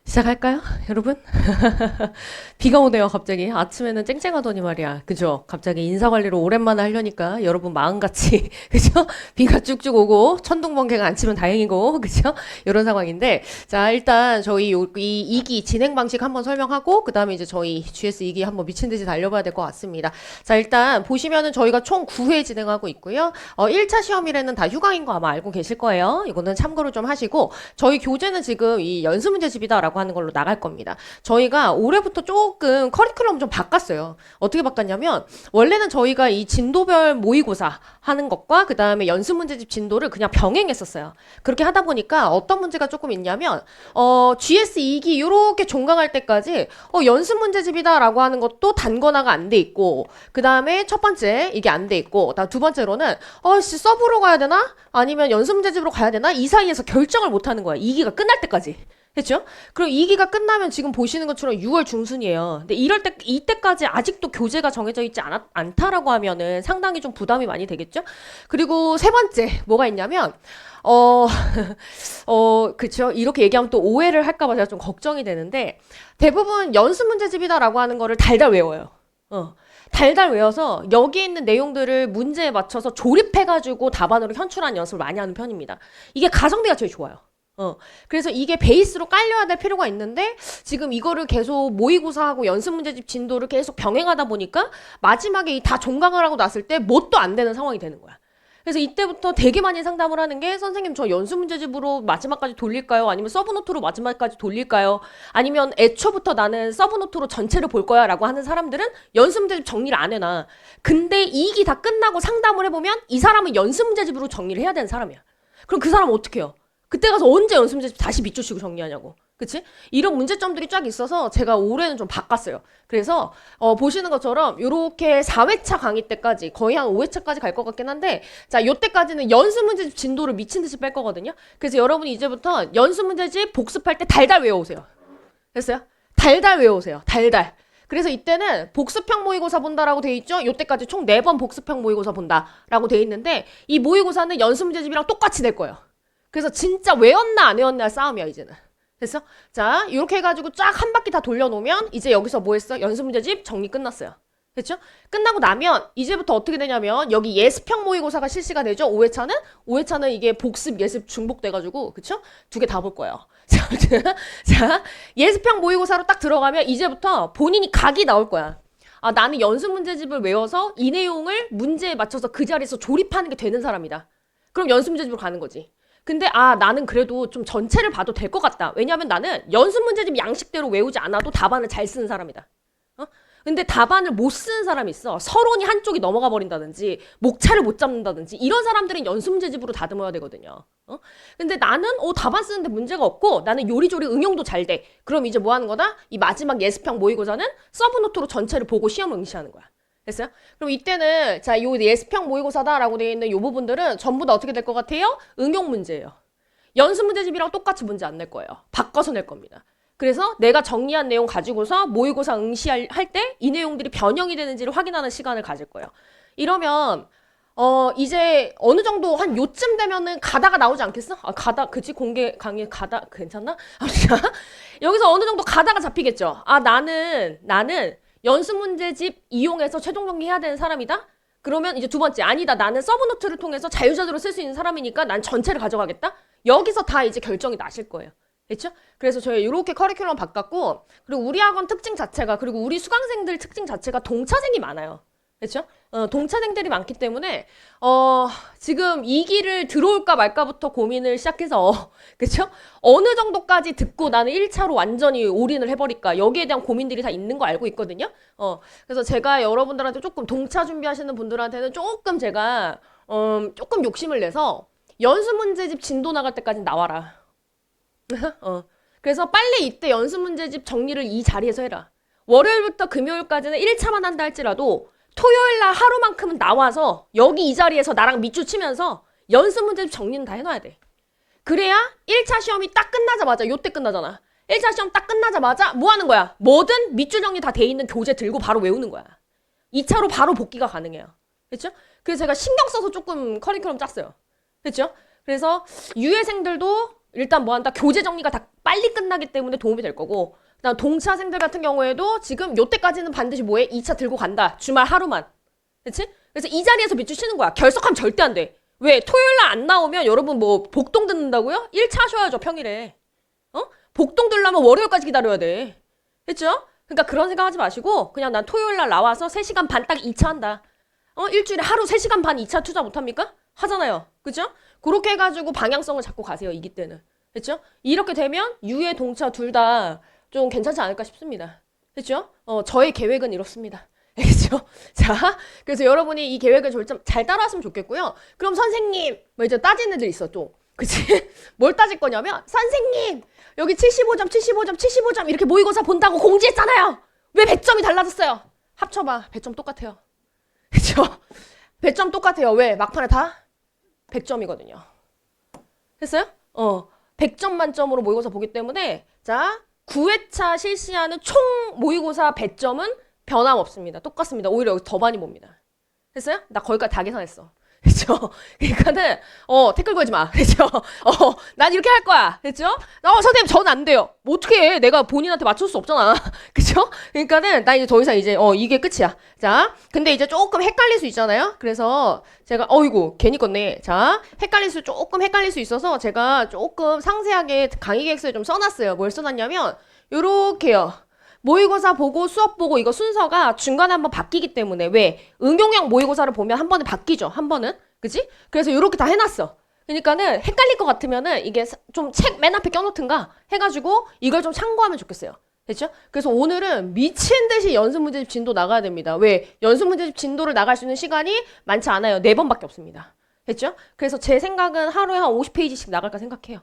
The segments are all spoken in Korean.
시작할까요, 여러분? 비가 오네요, 갑자기. 아침에는 쨍쨍하더니 말이야. 그죠? 갑자기 인사관리를 오랜만에 하려니까 여러분 마음같이, 그죠? 비가 쭉쭉 오고, 천둥번개가 안 치면 다행이고, 그죠? 이런 상황인데. 자, 일단 저희 이 2기 진행 방식 한번 설명하고, 그 다음에 이제 저희 GS 2기 한번 미친 듯이 달려봐야 될 것 같습니다. 자, 일단 보시면은 저희가 총 9회 진행하고 있고요. 1차 시험일에는 다 휴강인 거 아마 알고 계실 거예요. 이거는 참고를 좀 하시고, 저희 교재는 지금 이 연습문제집이다라고 하는 걸로 나갈 겁니다. 저희가 올해부터 조금 커리큘럼 좀 바꿨어요. 어떻게 바꿨냐면 원래는 저희가 이 진도별 모의고사 하는 것과 그 다음에 연습문제집 진도를 그냥 병행했었어요. 그렇게 하다 보니까 어떤 문제가 조금 있냐면 GS 2기 이렇게 종강할 때까지 연습문제집이다라고 하는 것도 단권화가 안 돼 있고 그 다음에 첫 번째 이게 안 돼 있고 두 번째로는 서브로 가야 되나? 아니면 연습문제집으로 가야 되나? 이 사이에서 결정을 못 하는 거야. 2기가 끝날 때까지. 했죠? 그럼 2기가 끝나면 지금 보시는 것처럼 6월 중순이에요. 근데 이때까지 아직도 교재가 정해져 있지 않다라고 하면은 상당히 좀 부담이 많이 되겠죠? 그리고 세 번째, 뭐가 있냐면, 어, 그쵸. 이렇게 얘기하면 또 오해를 할까봐 제가 좀 걱정이 되는데, 대부분 연습 문제집이다라고 하는 거를 달달 외워요. 달달 외워서 여기 있는 내용들을 문제에 맞춰서 조립해가지고 답안으로 현출하는 연습을 많이 하는 편입니다. 이게 가성비가 제일 좋아요. 그래서 이게 베이스로 깔려야 될 필요가 있는데 지금 이거를 계속 모의고사하고 연습문제집 진도를 계속 병행하다 보니까 마지막에 다 종강을 하고 났을 때 뭣도 안 되는 상황이 되는 거야. 그래서 이때부터 되게 많이 상담을 하는 게 선생님 저 연습문제집으로 마지막까지 돌릴까요? 아니면 서브노트로 마지막까지 돌릴까요? 아니면 애초부터 나는 서브노트로 전체를 볼 거야 라고 하는 사람들은 연습문제집 정리를 안 해놔. 근데 이기 다 끝나고 상담을 해보면 이 사람은 연습문제집으로 정리를 해야 되는 사람이야. 그럼 그 사람 어떻게 해요? 그때 가서 언제 연습문제집 다시 밑줄 치고 정리하냐고. 그치? 이런 문제점들이 쫙 있어서 제가 올해는 좀 바꿨어요. 그래서 보시는 것처럼 요렇게 4회차 강의 때까지 거의 한 5회차까지 갈 것 같긴 한데 자 요때까지는 연습문제집 진도를 미친 듯이 뺄 거거든요. 그래서 여러분이 이제부터 연습문제집 복습할 때 달달 외워오세요. 됐어요? 달달 외워오세요. 달달. 그래서 이때는 복습형 모의고사 본다라고 돼 있죠? 요때까지 총 4번 복습형 모의고사 본다라고 돼 있는데 이 모의고사는 연습문제집이랑 똑같이 될 거예요. 그래서 진짜 외웠나 안 외웠나 싸움이야 이제는. 됐어? 자 이렇게 해가지고 쫙 한 바퀴 다 돌려놓으면 이제 여기서 뭐 했어? 연습문제집 정리 끝났어요. 됐죠? 끝나고 나면 이제부터 어떻게 되냐면 여기 예습형 모의고사가 실시가 되죠? 5회차는 이게 복습 예습 중복돼가지고 그쵸? 두 개 다 볼 거예요. 자 예습형 모의고사로 딱 들어가면 이제부터 본인이 각이 나올 거야. 아 나는 연습문제집을 외워서 이 내용을 문제에 맞춰서 그 자리에서 조립하는 게 되는 사람이다. 그럼 연습문제집으로 가는 거지. 근데 나는 그래도 좀 전체를 봐도 될 것 같다. 왜냐면 나는 연습 문제집 양식대로 외우지 않아도 답안을 잘 쓰는 사람이다. 근데 답안을 못 쓰는 사람이 있어. 서론이 한쪽이 넘어가 버린다든지 목차를 못 잡는다든지 이런 사람들은 연습 문제집으로 다듬어야 되거든요. 근데 나는 답안 쓰는데 문제가 없고 나는 요리조리 응용도 잘 돼. 그럼 이제 뭐 하는 거다? 이 마지막 예습형 모의고사는 서브노트로 전체를 보고 시험을 응시하는 거야. 됐어요? 그럼 이때는 자, 요 예습형 모의고사다라고 되어 있는 요 부분들은 전부 다 어떻게 될 것 같아요? 응용 문제예요. 연습 문제집이랑 똑같이 문제 안 낼 거예요. 바꿔서 낼 겁니다. 그래서 내가 정리한 내용 가지고서 모의고사 응시할 때 이 내용들이 변형이 되는지를 확인하는 시간을 가질 거예요. 이러면 이제 어느 정도 한 요쯤 되면은 가다가 나오지 않겠어? 그치? 공개 강의 가다 괜찮나? 여기서 어느 정도 가다가 잡히겠죠. 나는 연습 문제집 이용해서 최종 정리해야 되는 사람이다? 그러면 이제 두 번째, 아니다. 나는 서브노트를 통해서 자유자재로 쓸 수 있는 사람이니까 난 전체를 가져가겠다? 여기서 다 이제 결정이 나실 거예요. 됐죠? 그래서 저희 이렇게 커리큘럼 바꿨고, 그리고 우리 학원 특징 자체가, 그리고 우리 수강생들 특징 자체가 동차생이 많아요. 그렇죠? 동차생들이 많기 때문에 지금 2기를 들어올까 말까부터 고민을 시작해서 그렇죠? 어느 정도까지 듣고 나는 1차로 완전히 올인을 해버릴까 여기에 대한 고민들이 다 있는 거 알고 있거든요. 그래서 제가 여러분들한테 조금 동차 준비하시는 분들한테는 조금 제가 조금 욕심을 내서 연습 문제집 진도 나갈 때까지 나와라. 그래서 빨리 이때 연습 문제집 정리를 이 자리에서 해라. 월요일부터 금요일까지는 1차만 한다 할지라도 토요일날 하루만큼은 나와서 여기 이 자리에서 나랑 밑줄 치면서 연습 문제 정리는 다 해놔야 돼. 그래야 1차 시험이 딱 끝나자마자 요때 끝나잖아. 1차 시험 딱 끝나자마자 뭐 하는 거야? 뭐든 밑줄 정리 다 돼 있는 교재 들고 바로 외우는 거야. 2차로 바로 복귀가 가능해요. 그렇죠? 그래서 제가 신경 써서 조금 커리큘럼 짰어요. 그렇죠? 그래서 유예생들도 일단 뭐 한다? 교재 정리가 다 빨리 끝나기 때문에 도움이 될 거고, 그다음 동차생들 같은 경우에도 지금 요때까지는 반드시 뭐해? 2차 들고 간다. 주말 하루만. 그치? 그래서 이 자리에서 밑줄 치는 거야. 결석하면 절대 안 돼. 왜? 토요일 날 안 나오면 여러분 뭐 복동 듣는다고요? 1차 하셔야죠, 평일에. 복동 들려면 월요일까지 기다려야 돼. 됐죠? 그러니까 그런 생각 하지 마시고 그냥 난 토요일 날 나와서 3시간 반 딱 2차 한다. 일주일에 하루 3시간 반 2차 투자 못 합니까? 하잖아요. 그죠? 그렇게 해가지고 방향성을 잡고 가세요. 이기 때는. 됐죠? 이렇게 되면 유예 동차 둘 다 좀 괜찮지 않을까 싶습니다. 됐죠? 저의 계획은 이렇습니다. 알겠죠? 자, 그래서 여러분이 이 계획을 좀 잘 따라왔으면 좋겠고요. 그럼 선생님, 뭐 이제 따지는 애들 있어, 또. 그치? 뭘 따질 거냐면, 선생님! 여기 75점, 75점, 75점 이렇게 모의고사 본다고 공지했잖아요! 왜 100점이 달라졌어요? 합쳐봐. 100점 똑같아요. 그쵸? 100점 똑같아요. 왜? 막판에 다 100점이거든요. 됐어요? 100점 만점으로 모의고사 보기 때문에, 자, 9회차 실시하는 총 모의고사 100점은 변함없습니다. 똑같습니다. 오히려 여기 더 많이 봅니다. 됐어요? 나 거기까지 다 계산했어. 그죠? 그러니까는, 댓글 걸지 마. 그죠? 난 이렇게 할 거야. 됐죠? 선생님, 저는 안 돼요. 뭐 어떻게 해? 내가 본인한테 맞출 수 없잖아. 그죠? 그러니까는, 나 이제 더 이상 이제, 이게 끝이야. 자, 근데 이제 조금 헷갈릴 수 있잖아요? 그래서 제가, 어이구, 괜히 껐네. 자, 조금 헷갈릴 수 있어서 제가 조금 상세하게 강의 계획서에 좀 써놨어요. 뭘 써놨냐면, 요렇게요. 모의고사 보고 수업 보고 이거 순서가 중간에 한번 바뀌기 때문에 왜? 응용형 모의고사를 보면 한 번에 바뀌죠. 한 번은. 그지? 그래서 이렇게 다 해놨어. 그러니까는 헷갈릴 것 같으면은 이게 좀 책 맨 앞에 껴놓든가 해가지고 이걸 좀 참고하면 좋겠어요. 됐죠? 그래서 오늘은 미친 듯이 연습 문제집 진도 나가야 됩니다. 왜? 연습 문제집 진도를 나갈 수 있는 시간이 많지 않아요. 4번밖에 없습니다. 됐죠? 그래서 제 생각은 하루에 한 50페이지씩 나갈까 생각해요.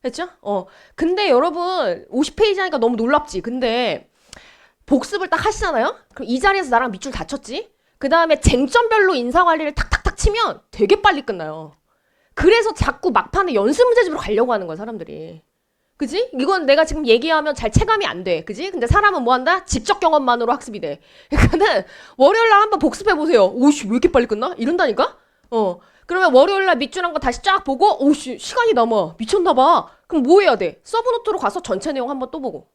됐죠? 근데 여러분 50페이지 하니까 너무 놀랍지? 근데 복습을 딱 하시잖아요? 그럼 이 자리에서 나랑 밑줄 다쳤지? 그 다음에 쟁점별로 인사관리를 탁탁탁 치면 되게 빨리 끝나요. 그래서 자꾸 막판에 연습 문제집으로 가려고 하는 거야, 사람들이. 그지? 이건 내가 지금 얘기하면 잘 체감이 안 돼. 그지? 근데 사람은 뭐 한다? 직접 경험만으로 학습이 돼. 그러니까는 월요일날 한번 복습해보세요. 오씨, 왜 이렇게 빨리 끝나? 이런다니까? 그러면 월요일날 밑줄한 거 다시 쫙 보고, 오씨, 시간이 남아. 미쳤나봐. 그럼 뭐 해야 돼? 서브노트로 가서 전체 내용 한번 또 보고.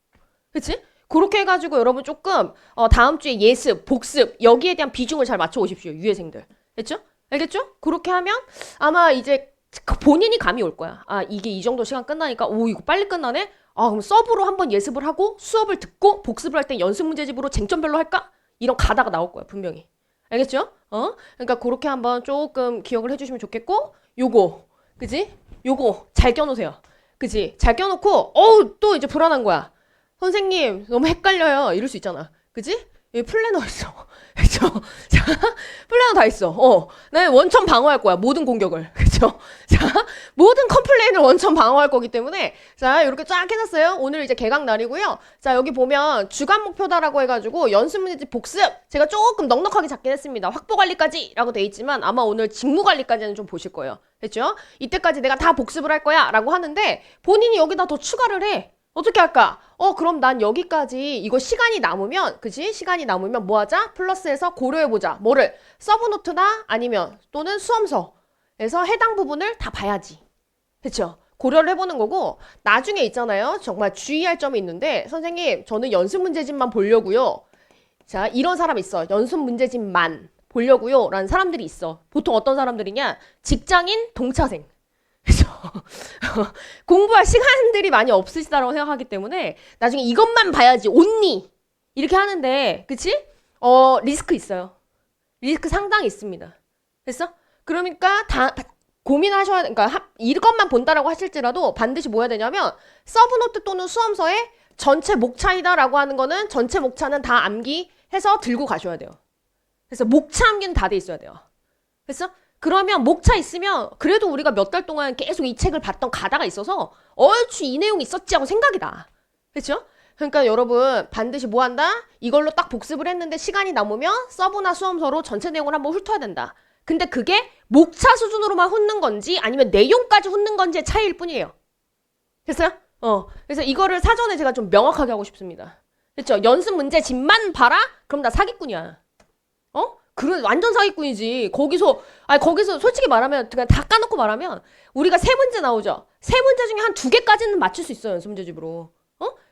그치? 그렇게 해가지고 여러분 조금 다음 주에 예습, 복습 여기에 대한 비중을 잘 맞춰오십시오. 유예생들. 됐죠? 알겠죠? 그렇게 하면 아마 이제 본인이 감이 올 거야. 아 이게 이 정도 시간 끝나니까 오 이거 빨리 끝나네? 아 그럼 서브로 한번 예습을 하고 수업을 듣고 복습을 할 때 연습 문제집으로 쟁점별로 할까? 이런 가다가 나올 거야 분명히. 알겠죠? 그러니까 그렇게 한번 조금 기억을 해주시면 좋겠고 요거 그지? 요거 잘 껴놓으세요. 그지? 잘 껴놓고 또 이제 불안한 거야. 선생님 너무 헷갈려요 이럴 수 있잖아. 그지? 여기 플래너 있어. 그죠? 자, 플래너 다 있어. 네, 원천 방어할 거야. 모든 공격을. 그죠? 자, 모든 컴플레인을 원천 방어할 거기 때문에 자, 이렇게 쫙 해놨어요. 오늘 이제 개강 날이고요. 자, 여기 보면 주간 목표다라고 해가지고 연습 문제집 복습 제가 조금 넉넉하게 잡긴 했습니다. 확보 관리까지 라고 돼 있지만 아마 오늘 직무 관리까지는 좀 보실 거예요. 됐죠? 이때까지 내가 다 복습을 할 거야 라고 하는데 본인이 여기다 더 추가를 해. 어떻게 할까? 그럼 난 여기까지 이거 시간이 남으면 그지? 시간이 남으면 뭐 하자? 플러스해서 고려해보자. 뭐를? 서브노트나 아니면 또는 수험서에서 해당 부분을 다 봐야지. 그쵸? 고려를 해보는 거고 나중에 있잖아요. 정말 주의할 점이 있는데 선생님 저는 연습 문제집만 보려고요. 자 이런 사람 있어. 연습 문제집만 보려고요 라는 사람들이 있어. 보통 어떤 사람들이냐? 직장인 동차생. 그죠? 공부할 시간들이 많이 없으시다라고 생각하기 때문에 나중에 이것만 봐야지 온니 이렇게 하는데 그치? 리스크 있어요. 리스크 상당히 있습니다. 됐어? 그러니까 다 고민하셔야 그러니까 이것만 본다라고 하실지라도 반드시 뭐 해야 되냐면 서브노트 또는 수험서에 전체 목차이다라고 하는 거는 전체 목차는 다 암기해서 들고 가셔야 돼요. 그래서 목차 암기는 다 돼 있어야 돼요. 됐어? 그러면 목차 있으면 그래도 우리가 몇 달 동안 계속 이 책을 봤던 가다가 있어서 얼추 이 내용이 있었지 하고 생각이 나. 그렇죠? 그러니까 여러분 반드시 뭐 한다? 이걸로 딱 복습을 했는데 시간이 남으면 서브나 수험서로 전체 내용을 한번 훑어야 된다. 근데 그게 목차 수준으로만 훑는 건지 아니면 내용까지 훑는 건지의 차이일 뿐이에요. 됐어요? 그래서 이거를 사전에 제가 좀 명확하게 하고 싶습니다. 그렇죠? 연습 문제집만 봐라? 그럼 나 사기꾼이야. 그런 완전 사기꾼이지. 거기서 솔직히 말하면 그냥 다 까놓고 말하면 우리가 세 문제 나오죠. 세 문제 중에 한 두 개까지는 맞출 수 있어요. 연습 문제집으로.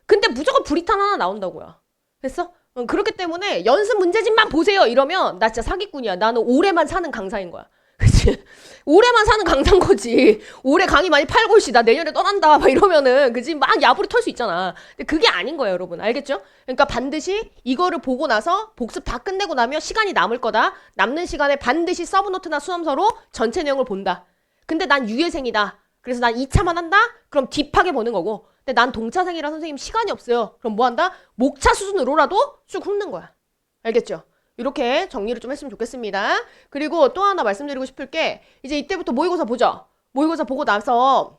근데 무조건 불이탄 하나 나온다고요. 됐어? 그렇기 때문에 연습 문제집만 보세요. 이러면 나 진짜 사기꾼이야. 나는 올해만 사는 강사인 거야. 그치? 올해만 사는 강사인 거지. 올해 강의 많이 팔고 있지. 나 내년에 떠난다. 막 이러면은, 그치? 막 야부리 털 수 있잖아. 근데 그게 아닌 거예요, 여러분. 알겠죠? 그러니까 반드시 이거를 보고 나서 복습 다 끝내고 나면 시간이 남을 거다. 남는 시간에 반드시 서브노트나 수험서로 전체 내용을 본다. 근데 난 유예생이다. 그래서 난 2차만 한다? 그럼 딥하게 보는 거고. 근데 난 동차생이라 선생님 시간이 없어요. 그럼 뭐 한다? 목차 수준으로라도 쭉 훑는 거야. 알겠죠? 이렇게 정리를 좀 했으면 좋겠습니다. 그리고 또 하나 말씀드리고 싶을 게 이제 이때부터 모의고사 보죠. 모의고사 보고 나서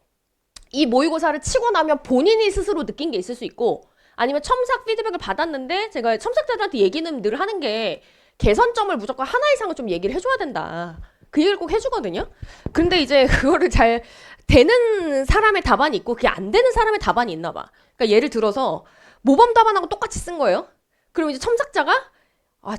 이 모의고사를 치고 나면 본인이 스스로 느낀 게 있을 수 있고 아니면 첨삭 피드백을 받았는데 제가 첨삭자들한테 얘기는 늘 하는 게 개선점을 무조건 하나 이상은 좀 얘기를 해줘야 된다. 그 얘기를 꼭 해주거든요. 근데 이제 그거를 잘 되는 사람의 답안이 있고 그게 안 되는 사람의 답안이 있나 봐. 그러니까 예를 들어서 모범 답안하고 똑같이 쓴 거예요. 그럼 이제 첨삭자가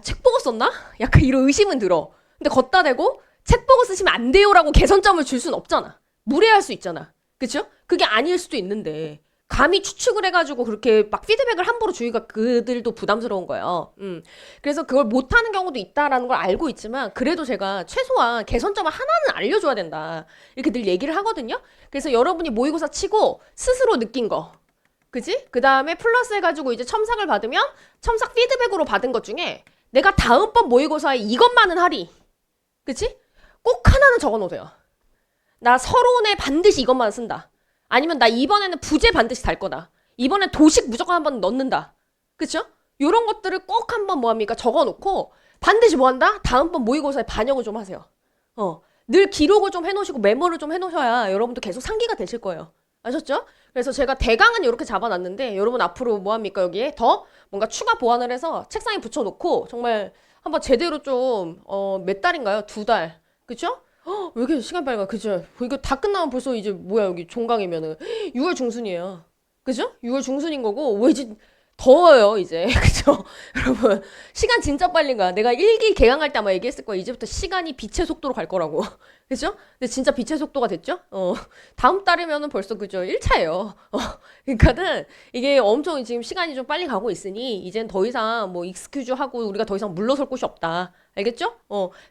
책 보고 썼나? 약간 이런 의심은 들어. 근데 걷다 대고 책 보고 쓰시면 안 돼요라고 개선점을 줄 수는 없잖아. 무례할 수 있잖아. 그쵸? 그게 아닐 수도 있는데 감히 추측을 해가지고 그렇게 막 피드백을 함부로 주기가 그들도 부담스러운 거예요. 그래서 그걸 못하는 경우도 있다라는 걸 알고 있지만 그래도 제가 최소한 개선점을 하나는 알려줘야 된다. 이렇게 늘 얘기를 하거든요. 그래서 여러분이 모의고사 치고 스스로 느낀 거. 그지? 그 다음에 플러스 해가지고 이제 첨삭을 받으면 첨삭 피드백으로 받은 것 중에 내가 다음번 모의고사에 이것만은 하리. 그치? 꼭 하나는 적어놓으세요. 나 서론에 반드시 이것만 쓴다. 아니면 나 이번에는 부제 반드시 달 거다. 이번엔 도식 무조건 한번 넣는다. 그쵸? 요런 것들을 꼭 한번 뭐합니까? 적어놓고 반드시 뭐한다? 다음번 모의고사에 반영을 좀 하세요. 늘 기록을 좀 해놓으시고 메모를 좀 해놓으셔야 여러분도 계속 상기가 되실 거예요. 아셨죠? 그래서 제가 대강은 이렇게 잡아놨는데 여러분 앞으로 뭐합니까? 여기에 더 뭔가 추가 보완을 해서 책상에 붙여놓고 정말 한번 제대로 좀 몇 달인가요? 2달. 그쵸? 왜 이렇게 시간 빨리 가? 그죠? 이거 다 끝나면 벌써 이제 뭐야 여기 종강이면은 6월 중순이에요. 그죠? 6월 중순인 거고 왜 이제 더워요 이제. 그죠? 여러분 시간 진짜 빨리 가. 내가 1기 개강할 때 아마 얘기했을 거야. 이제부터 시간이 빛의 속도로 갈 거라고. 그죠? 근데 진짜 빛의 속도가 됐죠? 다음 달이면은 벌써 그죠? 1차예요. 그러니까는 이게 엄청 지금 시간이 좀 빨리 가고 있으니 이젠 더 이상 뭐 익스큐즈 하고 우리가 더 이상 물러설 곳이 없다. 알겠죠?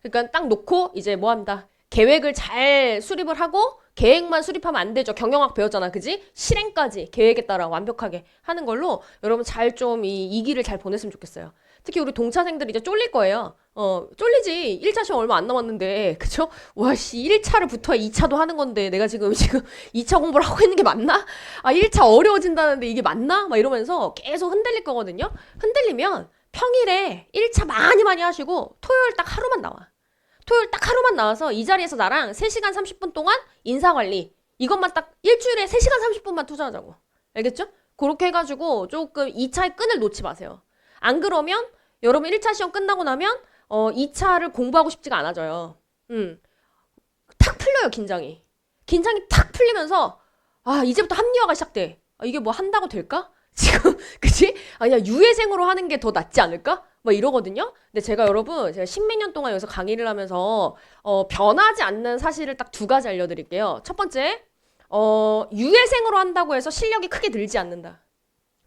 그러니까 딱 놓고 이제 뭐 합니다. 계획을 잘 수립을 하고 계획만 수립하면 안 되죠. 경영학 배웠잖아. 그지? 실행까지 계획에 따라 완벽하게 하는 걸로 여러분 잘 좀 이 기를 잘 보냈으면 좋겠어요. 특히 우리 동차생들 이제 쫄릴 거예요. 쫄리지. 1차 시험 얼마 안 남았는데. 그쵸? 와, 씨, 1차를 붙어야 2차도 하는 건데 내가 지금 2차 공부를 하고 있는 게 맞나? 1차 어려워진다는데 이게 맞나? 막 이러면서 계속 흔들릴 거거든요. 흔들리면 평일에 1차 많이 많이 하시고 토요일 딱 하루만 나와. 토요일 딱 하루만 나와서 이 자리에서 나랑 3시간 30분 동안 인사관리 이것만 딱 일주일에 3시간 30분만 투자하자고. 알겠죠? 그렇게 해가지고 조금 2차의 끈을 놓지 마세요. 안 그러면 여러분 1차 시험 끝나고 나면 2차를 공부하고 싶지가 않아져요. 탁 풀려요, 긴장이. 긴장이 탁 풀리면서 이제부터 합리화가 시작돼. 이게 뭐 한다고 될까? 지금 그치? 그냥 유예생으로 하는 게 더 낫지 않을까? 막 이러거든요. 근데 제가 여러분 제가 십몇 년 동안 여기서 강의를 하면서 변하지 않는 사실을 딱 2가지 알려드릴게요. 첫 번째, 유예생으로 한다고 해서 실력이 크게 늘지 않는다.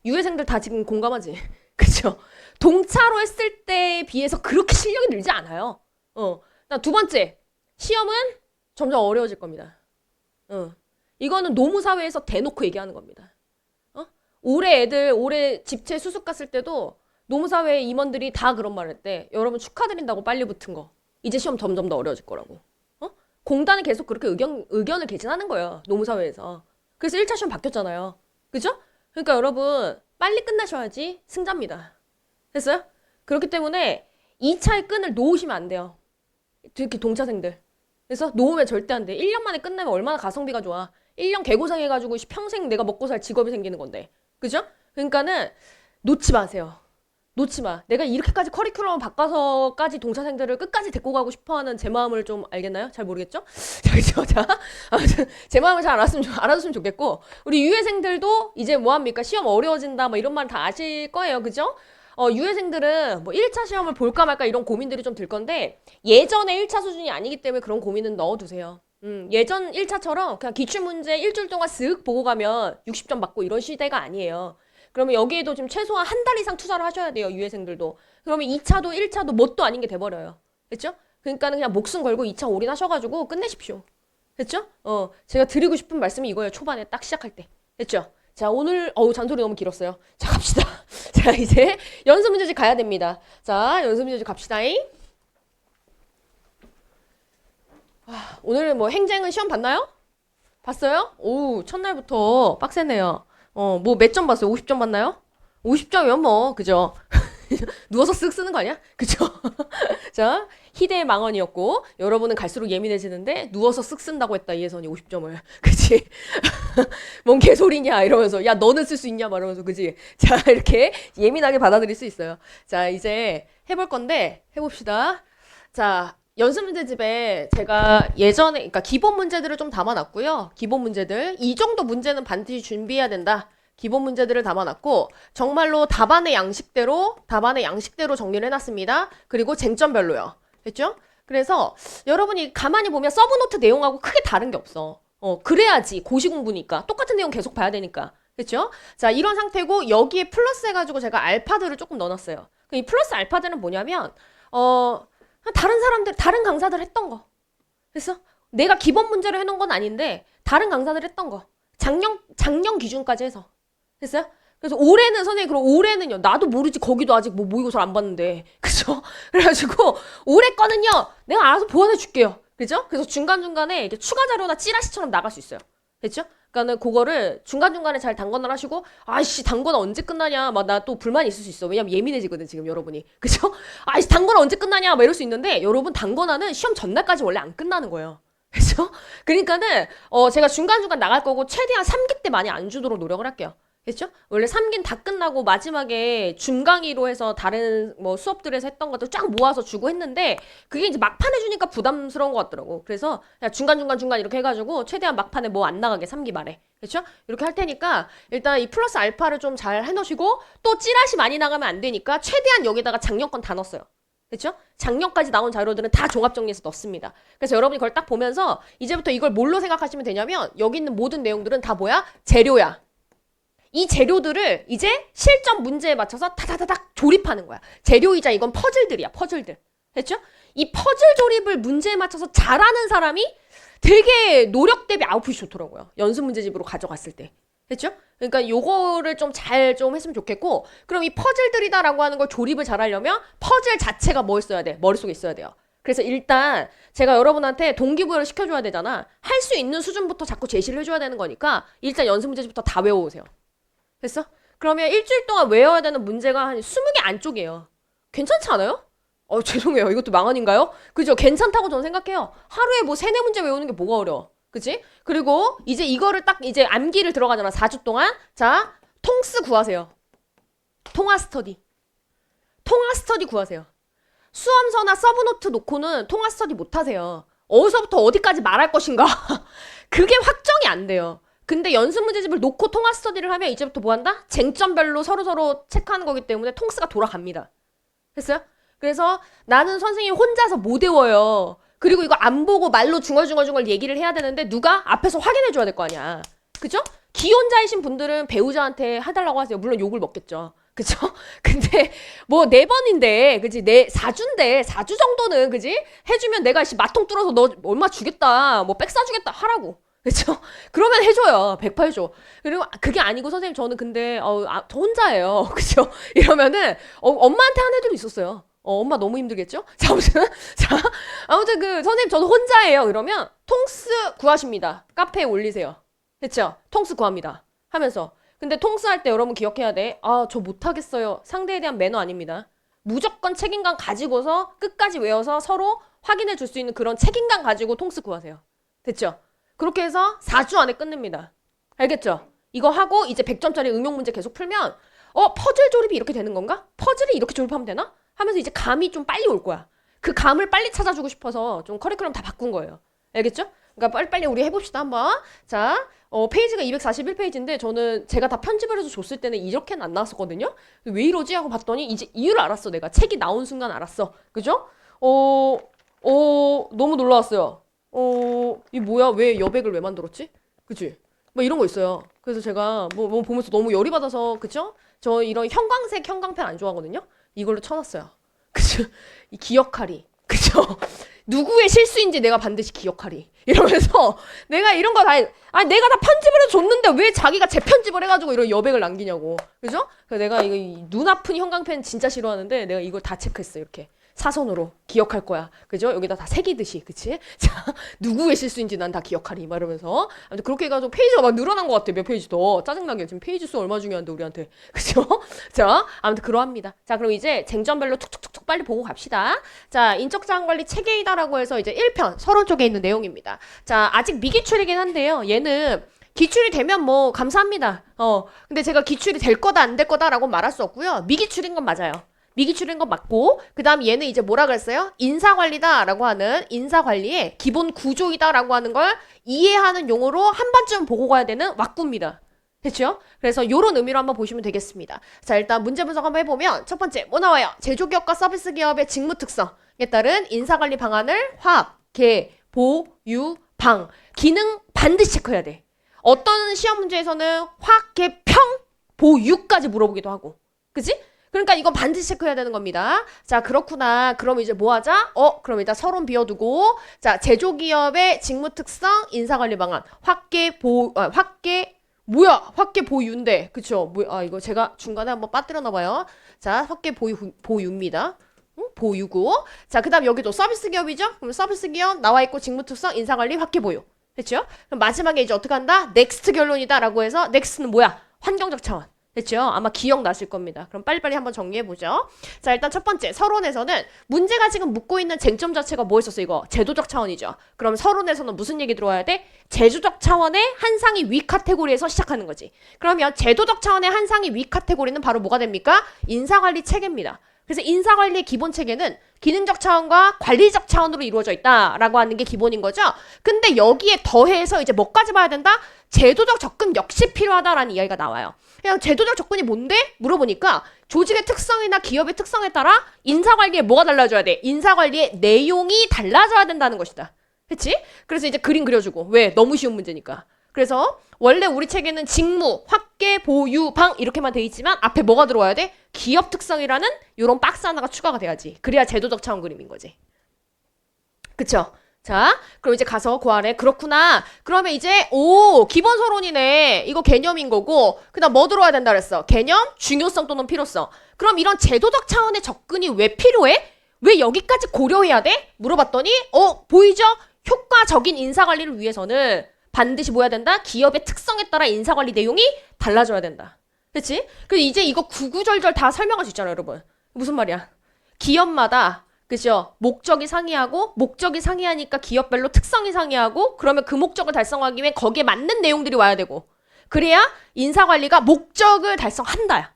유예생들 다 지금 공감하지? 그쵸? 동차로 했을 때에 비해서 그렇게 실력이 늘지 않아요. 두 번째, 시험은 점점 어려워질 겁니다. 이거는 노무사회에서 대놓고 얘기하는 겁니다. 올해 집체 수습 갔을 때도 노무사회 임원들이 다 그런 말을 했대. 여러분 축하드린다고 빨리 붙은 거. 이제 시험 점점 더 어려워질 거라고. 공단은 계속 그렇게 의견을 개진하는 거예요. 노무사회에서. 그래서 1차 시험 바뀌었잖아요. 그죠? 그러니까 여러분 빨리 끝나셔야지 승자입니다. 됐어요? 그렇기 때문에 2차의 끈을 놓으시면 안 돼요. 특히 동차생들. 그래서 놓으면 절대 안 돼. 1년 만에 끝내면 얼마나 가성비가 좋아. 1년 개고생 해가지고 평생 내가 먹고 살 직업이 생기는 건데. 그죠? 그러니까는 놓지 마세요. 놓지 마. 내가 이렇게까지 커리큘럼을 바꿔서까지 동차생들을 끝까지 데리고 가고 싶어하는 제 마음을 좀 알겠나요? 잘 모르겠죠? 자, 아무튼 제 마음을 잘 알아줬으면 좋겠고 우리 유예생들도 이제 뭐합니까? 시험 어려워진다 뭐 이런 말 다 아실 거예요. 그죠? 유해생들은 뭐 1차 시험을 볼까 말까 이런 고민들이 좀 들 건데 예전에 1차 수준이 아니기 때문에 그런 고민은 넣어두세요. 예전 1차처럼 그냥 기출문제 일주일 동안 쓱 보고 가면 60점 받고 이런 시대가 아니에요. 그러면 여기에도 지금 최소한 한 달 이상 투자를 하셔야 돼요. 유해생들도. 그러면 2차도 1차도 뭣도 아닌 게 돼버려요. 됐죠? 그러니까는 그냥 목숨 걸고 2차 올인하셔가지고 끝내십시오. 됐죠? 제가 드리고 싶은 말씀이 이거예요. 초반에 딱 시작할 때. 됐죠? 자, 오늘, 잔소리 너무 길었어요. 자, 갑시다. 자, 이제 연습문제집 가야 됩니다. 자, 연습문제집 갑시다잉. 오늘 뭐 행쟁은 시험 봤나요? 봤어요? 오, 첫날부터 빡세네요. 뭐 몇 점 봤어요? 50점 봤나요? 50점이면 뭐, 그죠? 누워서 쓱 쓰는 거 아니야? 그죠? 자, 희대의 망언이었고, 여러분은 갈수록 예민해지는데, 누워서 쓱 쓴다고 했다, 이혜선이 50점을. 그치? 뭔 개소리냐, 이러면서. 야, 너는 쓸 수 있냐, 말하면서. 그지? 자, 이렇게 예민하게 받아들일 수 있어요. 자, 이제 해볼 건데, 해봅시다. 자, 연습 문제집에 제가 예전에, 그러니까 기본 문제들을 좀 담아놨고요. 기본 문제들. 이 정도 문제는 반드시 준비해야 된다. 기본 문제들을 담아놨고 정말로 답안의 양식대로 정리를 해놨습니다. 그리고 쟁점별로요. 됐죠? 그래서 여러분이 가만히 보면 서브노트 내용하고 크게 다른 게 없어. 그래야지 고시 공부니까 똑같은 내용 계속 봐야 되니까. 됐죠? 자, 이런 상태고 여기에 플러스 해가지고 제가 알파들을 조금 넣어놨어요. 이 플러스 알파들은 뭐냐면 다른 사람들, 다른 강사들 했던 거. 그래서 내가 기본 문제로 해놓은 건 아닌데 다른 강사들 했던 거. 작년 기준까지 해서. 됐어요? 그래서 올해는 선생님 그럼 올해는요. 나도 모르지. 거기도 아직 뭐 모의고사를 안 봤는데. 그죠? 그래가지고 올해 거는요. 내가 알아서 보완해 줄게요. 그죠? 그래서 중간중간에 이렇게 추가 자료나 찌라시처럼 나갈 수 있어요. 됐죠? 그러니까는 그거를 중간중간에 잘 단권을 하시고 아이씨 단권 언제 끝나냐 막 나 또 불만이 있을 수 있어. 왜냐면 예민해지거든 지금 여러분이. 그죠? 아이씨 단권 언제 끝나냐 막 이럴 수 있는데 여러분 단권화는 시험 전날까지 원래 안 끝나는 거예요. 그죠? 그러니까는 제가 중간중간 나갈 거고 최대한 3기 때 많이 안 주도록 노력을 할게요. 됐죠? 원래 3기는 다 끝나고 마지막에 줌강의로 해서 다른 뭐 수업들에서 했던 것도 쫙 모아서 주고 했는데 그게 이제 막판에 주니까 부담스러운 것 같더라고. 그래서 그냥 중간중간 이렇게 해가지고 최대한 막판에 뭐 안 나가게 3기 말에. 그렇죠? 이렇게 할 테니까 일단 이 플러스 알파를 좀 잘 해놓으시고 또 찌라시 많이 나가면 안 되니까 최대한 여기다가 작년 건 다 넣었어요. 그렇죠? 작년까지 나온 자료들은 다 종합정리해서 넣습니다. 그래서 여러분이 그걸 딱 보면서 이제부터 이걸 뭘로 생각하시면 되냐면 여기 있는 모든 내용들은 다 뭐야? 재료야. 이 재료들을 이제 실전 문제에 맞춰서 타다다닥 조립하는 거야. 재료이자 이건 퍼즐들이야. 퍼즐들. 됐죠? 이 퍼즐 조립을 문제에 맞춰서 잘하는 사람이 되게 노력 대비 아웃풋이 좋더라고요. 연습 문제집으로 가져갔을 때. 됐죠? 그러니까 요거를 좀 잘 좀 했으면 좋겠고 그럼 이 퍼즐들이다라고 하는 걸 조립을 잘 하려면 퍼즐 자체가 뭐 있어야 돼? 머릿속에 있어야 돼요. 그래서 일단 제가 여러분한테 동기부여를 시켜줘야 되잖아. 할 수 있는 수준부터 자꾸 제시를 해줘야 되는 거니까 일단 연습 문제집부터 다 외워오세요. 됐어? 그러면 일주일 동안 외워야 되는 문제가 한 20개 안쪽이에요. 괜찮지 않아요? 죄송해요. 이것도 망언인가요? 그죠? 괜찮다고 저는 생각해요. 하루에 뭐 3-4문제 외우는 게 뭐가 어려워. 그치? 그리고 이제 이거를 딱 이제 암기를 들어가잖아. 4주 동안. 자, 통스 구하세요. 통화 스터디. 통화 스터디 구하세요. 수험서나 서브노트 놓고는 통화 스터디 못 하세요. 어디서부터 어디까지 말할 것인가? 그게 확정이 안 돼요. 근데 연습 문제집을 놓고 통화 스터디를 하면 이제부터 뭐 한다? 쟁점별로 서로서로 체크하는 거기 때문에 통스가 돌아갑니다. 됐어요? 그래서 나는 선생님 혼자서 못 외워요. 그리고 이거 안 보고 말로 중얼중얼 얘기를 해야 되는데 누가 앞에서 확인해 줘야 될 거 아니야. 그죠? 기혼자이신 분들은 배우자한테 해달라고 하세요. 물론 욕을 먹겠죠. 그죠? 근데 뭐 4번인데 그지? 4주인데 4주 정도는 그지? 해주면 내가 마통 뚫어서 너 얼마 주겠다. 뭐 백 사주겠다 하라고. 그쵸? 그러면 해줘요. 100% 해줘. 그리고 그게 아니고 선생님 저는 근데 저 혼자예요. 그죠? 이러면은 엄마한테 한 애들도 있었어요. 엄마 너무 힘들겠죠? 자, 아무튼 그 선생님 저도 혼자예요. 이러면 통스 구하십니다. 카페에 올리세요. 됐죠? 통스 구합니다. 하면서 근데 통스 할 때 여러분 기억해야 돼. 저 못하겠어요. 상대에 대한 매너 아닙니다. 무조건 책임감 가지고서 끝까지 외워서 서로 확인해 줄 수 있는 그런 책임감 가지고 통스 구하세요. 됐죠? 그렇게 해서 4주 안에 끝냅니다. 알겠죠? 이거 하고 이제 100점짜리 응용 문제 계속 풀면 퍼즐 조립이 이렇게 되는 건가? 퍼즐이 이렇게 조립하면 되나? 하면서 이제 감이 좀 빨리 올 거야. 그 감을 빨리 찾아주고 싶어서 좀 커리큘럼 다 바꾼 거예요. 알겠죠? 그러니까 빨리빨리 우리 해봅시다 한번. 자, 페이지가 241페이지인데 저는 제가 다 편집을 해서 줬을 때는 이렇게는 안 나왔었거든요. 왜 이러지? 하고 봤더니 이제 이유를 알았어. 내가 책이 나온 순간 알았어. 그죠? 너무 놀라웠어요. 이 뭐야? 왜 여백을 왜 만들었지? 그치? 막 이런 거 있어요. 그래서 제가 뭐 보면서 너무 열이 받아서, 그쵸? 저 이런 형광색 형광펜 안 좋아하거든요? 이걸로 쳐놨어요. 그쵸? 이 기억하리. 그쵸? 누구의 실수인지 내가 반드시 기억하리. 이러면서 내가 이런 거 다, 내가 다 편집을 해서 줬는데 왜 자기가 재편집을 해가지고 이런 여백을 남기냐고. 그죠? 그래서 내가 이거 눈 아픈 형광펜 진짜 싫어하는데 내가 이걸 다 체크했어. 이렇게. 사선으로 기억할 거야. 그죠? 여기다 다 새기듯이. 그치? 자, 누구의 실수인지 난 다 기억하리. 막 이러면서. 아무튼 그렇게 해가지고 페이지가 막 늘어난 것 같아. 몇 페이지 더. 짜증나게. 지금 페이지 수 얼마 중요한데, 우리한테. 그죠? 자, 아무튼 그러합니다. 자, 그럼 이제 쟁점별로 툭툭툭툭 빨리 보고 갑시다. 자, 인적자산관리 체계이다라고 해서 이제 1편, 서론 쪽에 있는 내용입니다. 자, 아직 미기출이긴 한데요. 얘는 기출이 되면 뭐, 감사합니다. 근데 제가 기출이 될 거다, 안 될 거다라고 말할 수 없고요. 미기출인 건 맞아요. 미기출인 건 맞고, 그 다음 얘는 이제 뭐라 그랬어요? 인사관리다라고 하는 인사관리의 기본 구조이다라고 하는 걸 이해하는 용어로 한 번쯤 보고 가야 되는 왁구입니다. 됐죠? 그래서 요런 의미로 한번 보시면 되겠습니다. 자, 일단 문제 분석 한번 해보면 첫 번째 뭐 나와요? 제조기업과 서비스 기업의 직무 특성에 따른 인사관리 방안을 확, 개, 보, 유, 방. 기능 반드시 체크해야 돼. 어떤 시험 문제에서는 확, 개, 평, 보, 유까지 물어보기도 하고. 그치? 그러니까 이건 반드시 체크해야 되는 겁니다. 자, 그렇구나. 그럼 이제 뭐 하자? 그럼 일단 서론 비워두고. 자, 제조기업의 직무 특성, 인사관리 방안. 확계, 보유인데. 그쵸? 이거 제가 중간에 한번 빠뜨려놔봐요. 자, 확계 보유입니다. 보유고. 자, 그 다음 여기도 서비스 기업이죠? 그럼 서비스 기업 나와있고 직무 특성, 인사관리, 확계 보유. 됐죠? 그럼 마지막에 이제 어떻게 한다? 넥스트 결론이다. 라고 해서, 넥스트는 뭐야? 환경적 차원. 됐죠? 아마 기억나실 겁니다. 그럼 빨리빨리 한번 정리해보죠. 자, 일단 첫 번째, 서론에서는 문제가 지금 묻고 있는 쟁점 자체가 뭐였었어, 이거? 제도적 차원이죠. 그럼 서론에서는 무슨 얘기 들어와야 돼? 제도적 차원의 한 상위 위 카테고리에서 시작하는 거지. 그러면 제도적 차원의 한 상위 위 카테고리는 바로 뭐가 됩니까? 인사관리 체계입니다. 그래서 인사관리의 기본 체계는 기능적 차원과 관리적 차원으로 이루어져 있다라고 하는 게 기본인 거죠. 근데 여기에 더해서 이제 뭐까지 봐야 된다? 제도적 접근 역시 필요하다라는 이야기가 나와요. 그냥 제도적 접근이 뭔데? 물어보니까 조직의 특성이나 기업의 특성에 따라 인사관리에 뭐가 달라져야 돼? 인사관리의 내용이 달라져야 된다는 것이다. 그치? 그래서 이제 그림 그려주고. 왜? 너무 쉬운 문제니까. 그래서 원래 우리 책에는 직무, 확계, 보유, 방 이렇게만 돼 있지만 앞에 뭐가 들어와야 돼? 기업 특성이라는 요런 박스 하나가 추가가 돼야지. 그래야 제도적 차원 그림인 거지. 그쵸? 자, 그럼 이제 가서 그 아래 그렇구나. 그러면 이제 기본 서론이네. 이거 개념인 거고 그다음 뭐 들어와야 된다 그랬어? 개념, 중요성 또는 필요성. 그럼 이런 제도적 차원의 접근이 왜 필요해? 왜 여기까지 고려해야 돼? 물어봤더니 보이죠? 효과적인 인사관리를 위해서는 반드시 뭐 해야 된다? 기업의 특성에 따라 인사관리 내용이 달라져야 된다. 그치? 그래서 이제 이거 구구절절 다 설명할 수 있잖아요, 여러분. 무슨 말이야? 기업마다 그죠? 목적이 상이하니까 기업별로 특성이 상이하고 그러면 그 목적을 달성하기 위해 거기에 맞는 내용들이 와야 되고 그래야 인사관리가 목적을 달성한다.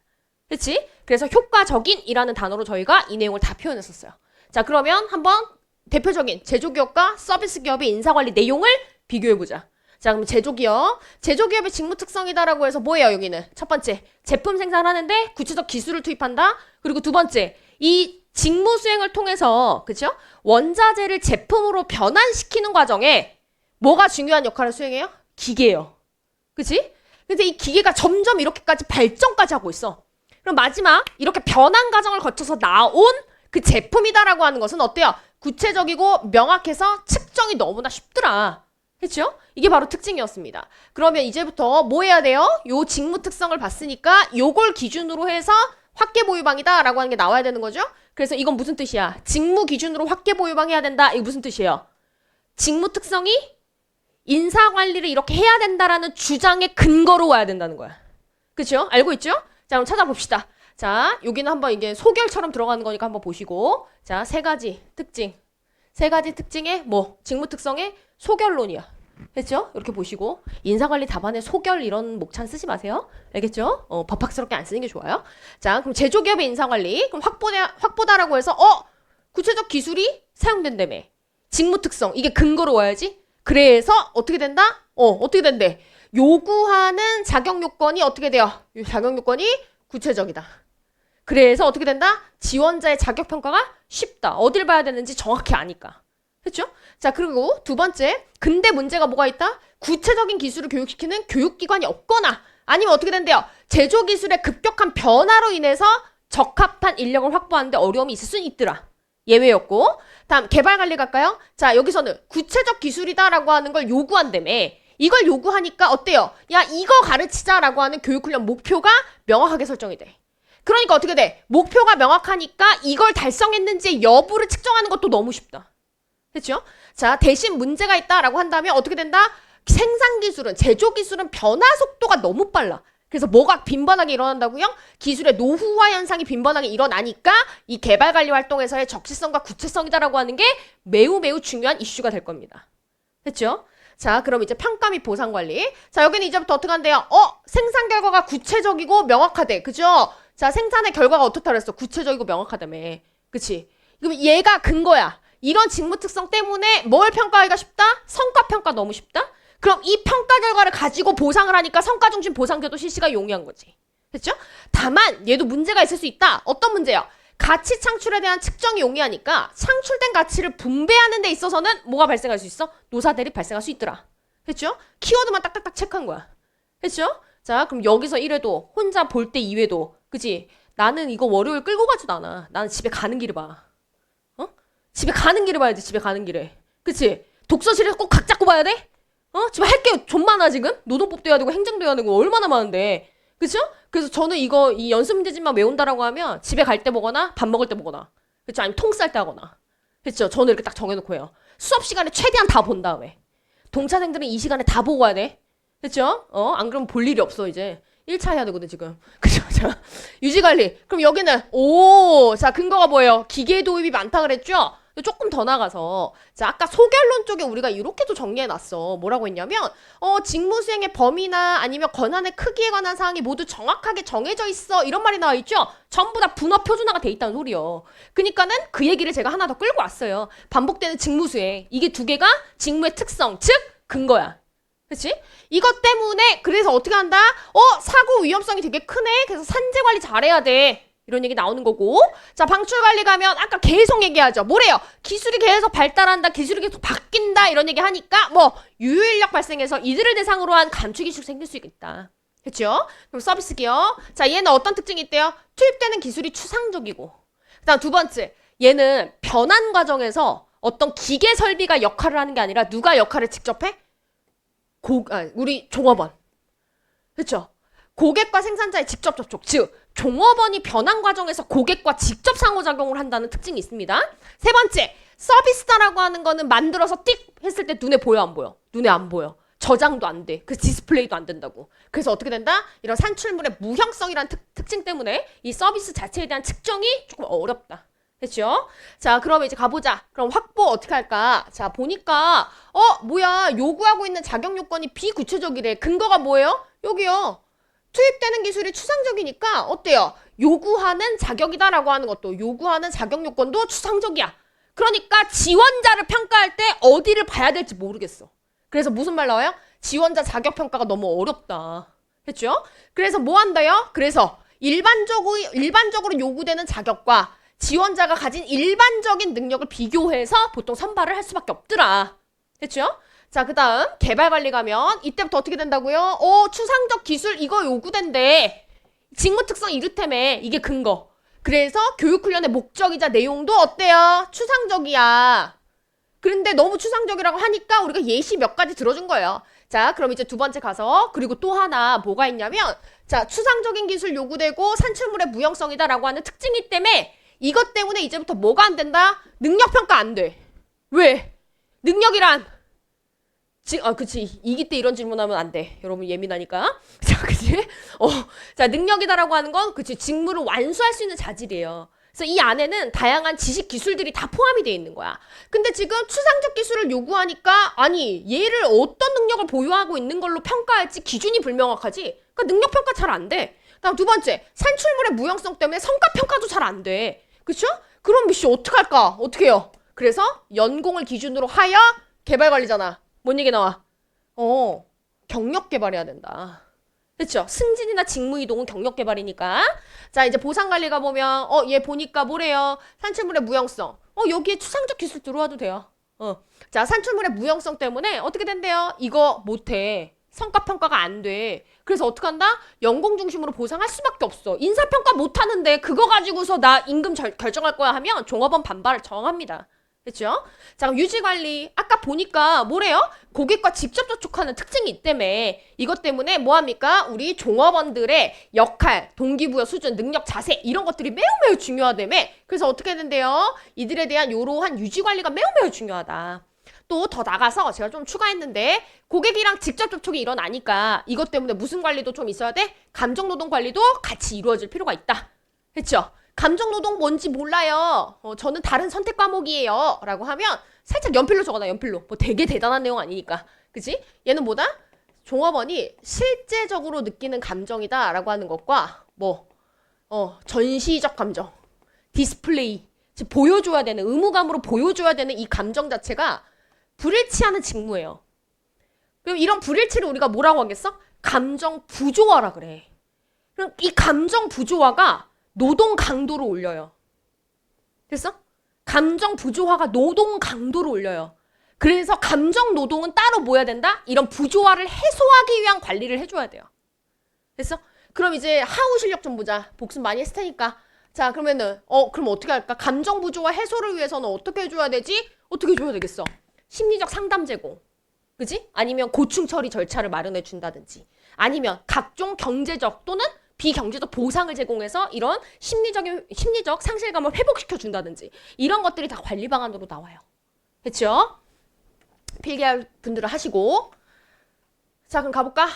그치? 그래서 효과적인이라는 단어로 저희가 이 내용을 다 표현했었어요. 자, 그러면 한번 대표적인 제조기업과 서비스 기업의 인사관리 내용을 비교해보자. 자, 그럼 제조기업의 직무 특성이다라고 해서 뭐예요, 여기는? 첫 번째, 제품 생산하는데 구체적 기술을 투입한다. 그리고 두 번째, 이 직무 수행을 통해서, 그쵸? 원자재를 제품으로 변환시키는 과정에 뭐가 중요한 역할을 수행해요? 기계예요. 그치? 근데 이 기계가 점점 이렇게까지 발전까지 하고 있어. 그럼 마지막, 이렇게 변환 과정을 거쳐서 나온 그 제품이다라고 하는 것은 어때요? 구체적이고 명확해서 측정이 너무나 쉽더라. 그쵸? 이게 바로 특징이었습니다. 그러면 이제부터 뭐 해야 돼요? 요 직무 특성을 봤으니까 요걸 기준으로 해서 확계보유방이다 라고 하는 게 나와야 되는 거죠? 그래서 이건 무슨 뜻이야? 직무 기준으로 확계보유방 해야 된다. 이게 무슨 뜻이에요? 직무 특성이 인사관리를 이렇게 해야 된다라는 주장의 근거로 와야 된다는 거야. 그쵸? 알고 있죠? 자, 그럼 찾아봅시다. 자, 여기는 한번 이게 소결처럼 들어가는 거니까 한번 보시고. 자, 세 가지 특징의 직무 특성의 소결론이야. 됐죠? 이렇게 보시고 인사관리 답안에 소결 이런 목찬 쓰지 마세요. 알겠죠? 법학스럽게 안 쓰는 게 좋아요. 자, 그럼 제조기업의 인사관리 그럼 확보다라고 해서 구체적 기술이 사용된다며. 직무 특성 이게 근거로 와야지. 그래서 어떻게 된다? 어떻게 된대? 요구하는 자격 요건이 어떻게 돼요? 이 자격 요건이 구체적이다. 그래서 어떻게 된다? 지원자의 자격 평가가 쉽다. 어딜 봐야 되는지 정확히 아니까. 됐죠? 자, 그리고 두 번째. 근데 문제가 뭐가 있다? 구체적인 기술을 교육시키는 교육기관이 없거나 아니면 어떻게 된대요? 제조기술의 급격한 변화로 인해서 적합한 인력을 확보하는데 어려움이 있을 수 있더라. 예외였고. 다음 개발관리 갈까요? 자, 여기서는 구체적 기술이다라고 하는 걸 요구한다며. 이걸 요구하니까 어때요? 야, 이거 가르치자라고 하는 교육훈련 목표가 명확하게 설정이 돼. 그러니까 어떻게 돼? 목표가 명확하니까 이걸 달성했는지 여부를 측정하는 것도 너무 쉽다. 됐죠? 자, 대신 문제가 있다라고 한다면 어떻게 된다? 생산기술은, 제조기술은 변화 속도가 너무 빨라. 그래서 뭐가 빈번하게 일어난다고요? 기술의 노후화 현상이 빈번하게 일어나니까 이 개발관리 활동에서의 적시성과 구체성이다라고 하는 게 매우 매우 중요한 이슈가 될 겁니다. 됐죠? 자, 그럼 이제 평가 및 보상관리. 자, 여기는 이제부터 어떻게 한대요? 생산 결과가 구체적이고 명확하대. 그죠? 자, 생산의 결과가 어떻다 그랬어? 구체적이고 명확하다며. 그치? 그럼 얘가 근거야. 이런 직무 특성 때문에 뭘 평가하기가 쉽다? 성과 평가 너무 쉽다? 그럼 이 평가 결과를 가지고 보상을 하니까 성과 중심 보상제도 실시가 용이한 거지. 됐죠? 다만 얘도 문제가 있을 수 있다. 어떤 문제요? 가치 창출에 대한 측정이 용이하니까 창출된 가치를 분배하는 데 있어서는 뭐가 발생할 수 있어? 노사 대립 발생할 수 있더라. 됐죠? 키워드만 딱딱딱 체크한 거야. 됐죠? 자, 그럼 여기서 1회도 혼자 볼 때 2회도 그치? 나는 이거 월요일 끌고 가지도 않아. 나는 집에 가는 길에 봐. 집에 가는 길에 봐야지. 집에 가는 길에. 그치? 독서실에서 꼭 각 잡고 봐야 돼? 지금 할 게 좀 많아 지금? 노동법도 해야 되고 행정도 해야 되고 얼마나 많은데. 그쵸? 그래서 저는 이거 이 연습 문제집만 외운다라고 하면 집에 갈 때 보거나 밥 먹을 때 보거나 그쵸? 아니면 통 쌀 때 하거나 그쵸? 저는 이렇게 딱 정해놓고 해요. 수업 시간에 최대한 다 본 다음에 동차생들은 이 시간에 다 보고 와야 돼. 그쵸? 안 그러면 볼 일이 없어 이제. 1차 해야 되거든 지금. 그쵸? 자, 유지관리. 그럼 여기는 자, 근거가 뭐예요? 기계 도입이 많다 그랬죠? 조금 더 나가서 자, 아까 소결론 쪽에 우리가 이렇게도 정리해놨어. 뭐라고 했냐면 직무 수행의 범위나 아니면 권한의 크기에 관한 사항이 모두 정확하게 정해져 있어. 이런 말이 나와 있죠? 전부 다 분업 표준화가 돼 있다는 소리요. 그니까는 그 얘기를 제가 하나 더 끌고 왔어요. 반복되는 직무 수행. 이게 두 개가 직무의 특성, 즉 근거야. 그치? 이것 때문에 그래서 어떻게 한다? 사고 위험성이 되게 크네. 그래서 산재 관리 잘해야 돼. 이런 얘기 나오는 거고. 자, 방출 관리 가면 아까 계속 얘기하죠. 뭐래요? 기술이 계속 발달한다. 기술이 계속 바뀐다. 이런 얘기 하니까 유효인력 발생해서 이들을 대상으로 한 감축 이슈가 생길 수 있겠다. 그렇죠? 그럼 서비스 기업. 자, 얘는 어떤 특징이 있대요? 투입되는 기술이 추상적이고. 그다음 두 번째. 얘는 변환 과정에서 어떤 기계 설비가 역할을 하는 게 아니라 누가 역할을 직접 해? 우리 종업원. 그렇죠? 고객과 생산자의 직접 접촉, 즉 종업원이 변환 과정에서 고객과 직접 상호작용을 한다는 특징이 있습니다. 세 번째, 서비스다라고 하는 거는 만들어서 띡 했을 때 눈에 보여 안 보여? 눈에 안 보여. 저장도 안 돼. 그 디스플레이도 안 된다고. 그래서 어떻게 된다? 이런 산출물의 무형성이라는 특징 때문에 이 서비스 자체에 대한 측정이 조금 어렵다. 됐죠? 자, 그럼 이제 가보자. 그럼 확보 어떻게 할까? 자, 보니까 뭐야, 요구하고 있는 자격 요건이 비구체적이래. 근거가 뭐예요? 여기요. 투입되는 기술이 추상적이니까 어때요? 요구하는 자격이다라고 하는 것도 요구하는 자격 요건도 추상적이야. 그러니까 지원자를 평가할 때 어디를 봐야 될지 모르겠어. 그래서 무슨 말 나와요? 지원자 자격 평가가 너무 어렵다. 했죠? 그래서 뭐 한다요? 그래서 일반적으로 요구되는 자격과 지원자가 가진 일반적인 능력을 비교해서 보통 선발을 할 수밖에 없더라. 됐죠? 자, 그 다음 개발관리 가면 이때부터 어떻게 된다고요? 추상적 기술 이거 요구된대. 직무 특성 이르테매. 이게 근거. 그래서 교육훈련의 목적이자 내용도 어때요? 추상적이야. 그런데 너무 추상적이라고 하니까 우리가 예시 몇 가지 들어준 거예요. 자, 그럼 이제 두 번째 가서 그리고 또 하나 뭐가 있냐면 자, 추상적인 기술 요구되고 산출물의 무형성이다라고 하는 특징이 때문에 이것 때문에 이제부터 뭐가 안 된다? 능력평가 안 돼. 왜? 능력이란 그치. 이기 때 이런 질문하면 안 돼. 여러분 예민하니까. 자, 그치? 자, 능력이다라고 하는 건, 그치. 직무를 완수할 수 있는 자질이에요. 그래서 이 안에는 다양한 지식 기술들이 다 포함이 되어 있는 거야. 근데 지금 추상적 기술을 요구하니까, 아니, 얘를 어떤 능력을 보유하고 있는 걸로 평가할지 기준이 불명확하지? 그러니까 능력 평가 잘 안 돼. 다음 두 번째, 산출물의 무형성 때문에 성과 평가도 잘 안 돼. 그쵸? 그럼 미씨 어떡할까? 어떻게 해요? 그래서 연공을 기준으로 하여 개발 관리잖아. 뭔 얘기 나와? 경력 개발해야 된다. 그렇죠? 승진이나 직무 이동은 경력 개발이니까. 자, 이제 보상 관리가 보면 얘 보니까 뭐래요? 산출물의 무형성. 여기에 추상적 기술 들어와도 돼요. 자, 산출물의 무형성 때문에 어떻게 된대요? 이거 못해. 성과 평가가 안 돼. 그래서 어떡한다? 연공 중심으로 보상할 수밖에 없어. 인사평가 못하는데 그거 가지고서 나 임금 결정할 거야 하면 종업원 반발을 정합니다. 그렇죠? 자, 그럼 유지관리. 아까 보니까 뭐래요? 고객과 직접 접촉하는 특징이 있다며. 이것 때문에 뭐합니까? 우리 종업원들의 역할, 동기부여 수준, 능력, 자세 이런 것들이 매우 매우 중요하다며. 그래서 어떻게 된대요? 이들에 대한 이러한 유지관리가 매우 매우 중요하다. 또 더 나가서 제가 좀 추가했는데 고객이랑 직접 접촉이 일어나니까 이것 때문에 무슨 관리도 좀 있어야 돼? 감정노동 관리도 같이 이루어질 필요가 있다. 그렇죠? 감정노동 뭔지 몰라요. 저는 다른 선택 과목이에요. 라고 하면 살짝 연필로 적어놔, 연필로. 뭐 되게 대단한 내용 아니니까. 그치? 얘는 뭐다? 종업원이 실제적으로 느끼는 감정이다. 라고 하는 것과 전시적 감정, 디스플레이, 즉 보여줘야 되는, 의무감으로 보여줘야 되는 이 감정 자체가 불일치하는 직무예요. 그럼 이런 불일치를 우리가 뭐라고 하겠어? 감정 부조화라 그래. 그럼 이 감정 부조화가 노동 강도를 올려요. 됐어? 감정 부조화가 노동 강도를 올려요. 그래서 감정 노동은 따로 모여야 된다? 이런 부조화를 해소하기 위한 관리를 해줘야 돼요. 됐어? 그럼 이제 하우 실력 좀 보자. 복습 많이 했을 테니까. 자, 그러면은 그럼 어떻게 할까? 감정 부조화 해소를 위해서는 어떻게 해줘야 되지? 어떻게 해줘야 되겠어? 심리적 상담 제공. 그지? 아니면 고충 처리 절차를 마련해 준다든지. 아니면 각종 경제적 또는 비경제적 보상을 제공해서 이런 심리적 상실감을 회복시켜 준다든지. 이런 것들이 다 관리 방안으로 나와요. 그렇죠? 필기할 분들은 하시고. 자, 그럼 가볼까?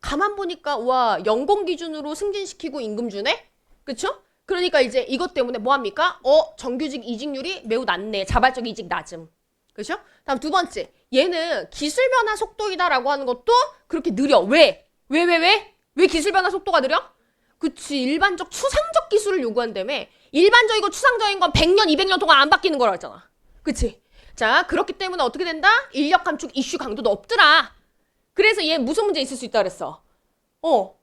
가만 보니까 와, 연공 기준으로 승진시키고 임금 주네? 그쵸? 그러니까 이제 이것 때문에 뭐합니까? 정규직 이직률이 매우 낮네. 자발적 이직 낮음. 그죠? 다음 두 번째. 얘는 기술 변화 속도이다라고 하는 것도 그렇게 느려. 왜? 왜 기술 변화 속도가 느려? 그치. 일반적 추상적 기술을 요구한다며. 일반적이고 추상적인 건 100년, 200년 동안 안 바뀌는 거라 했잖아. 그치? 자, 그렇기 때문에 어떻게 된다? 인력 감축 이슈 강도도 없더라. 그래서 얘 무슨 문제 있을 수 있다 그랬어?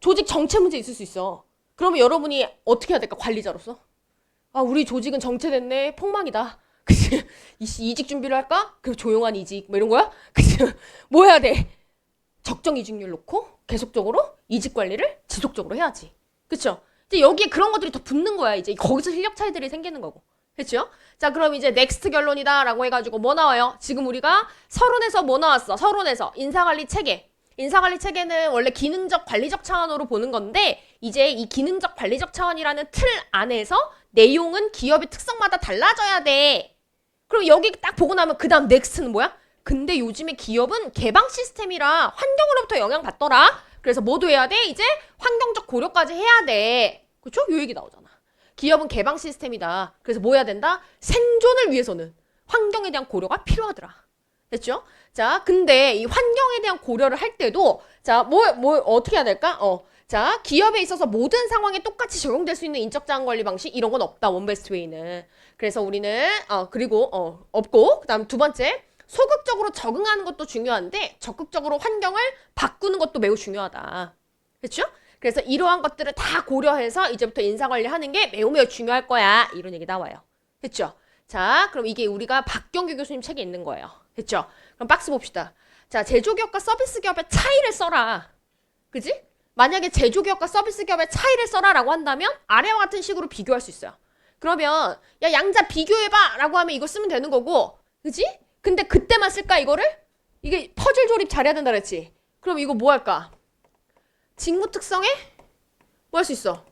조직 정체 문제 있을 수 있어. 그러면 여러분이 어떻게 해야 될까? 관리자로서? 아, 우리 조직은 정체됐네. 폭망이다. 그치? 이직 준비를 할까? 그럼 조용한 이직 뭐 이런 거야? 그치? 뭐 해야 돼? 적정 이직률 놓고 계속적으로 이직 관리를 지속적으로 해야지. 그쵸? 이제 여기에 그런 것들이 더 붙는 거야. 이제 거기서 실력 차이들이 생기는 거고. 그쵸? 자, 그럼 이제 넥스트 결론이다 라고 해가지고 뭐 나와요? 지금 우리가 서론에서 뭐 나왔어? 서론에서 인사관리 체계. 인사관리 체계는 원래 기능적 관리적 차원으로 보는 건데 이제 이 기능적 관리적 차원이라는 틀 안에서 내용은 기업의 특성마다 달라져야 돼. 그럼 여기 딱 보고 나면 그 다음 넥스트는 뭐야? 근데 요즘에 기업은 개방 시스템이라 환경으로부터 영향받더라. 그래서 뭐도 해야 돼? 이제 환경적 고려까지 해야 돼. 그쵸? 요 얘기 나오잖아. 기업은 개방 시스템이다. 그래서 뭐 해야 된다? 생존을 위해서는 환경에 대한 고려가 필요하더라. 됐죠? 자, 근데 이 환경에 대한 고려를 할 때도 자, 어떻게 해야 될까? 자, 기업에 있어서 모든 상황에 똑같이 적용될 수 있는 인적 자원 관리 방식 이런 건 없다. 원베스트 웨이는. 그래서 우리는 그리고 없고 그다음 두 번째 소극적으로 적응하는 것도 중요한데 적극적으로 환경을 바꾸는 것도 매우 중요하다. 그렇죠? 그래서 이러한 것들을 다 고려해서 이제부터 인사 관리하는 게 매우 매우 중요할 거야. 이런 얘기 나와요. 됐죠? 자, 그럼 이게 우리가 박경규 교수님 책에 있는 거예요. 됐죠? 그럼 박스 봅시다. 자, 제조기업과 서비스 기업의 차이를 써라. 그지? 만약에 제조기업과 서비스 기업의 차이를 써라라고 한다면 아래와 같은 식으로 비교할 수 있어요. 그러면 야 양자 비교해봐 라고 하면 이거 쓰면 되는 거고 그지? 근데 그때만 쓸까 이거를? 이게 퍼즐 조립 잘해야 된다 그랬지? 그럼 이거 뭐 할까? 직무 특성에 뭐 할 수 있어?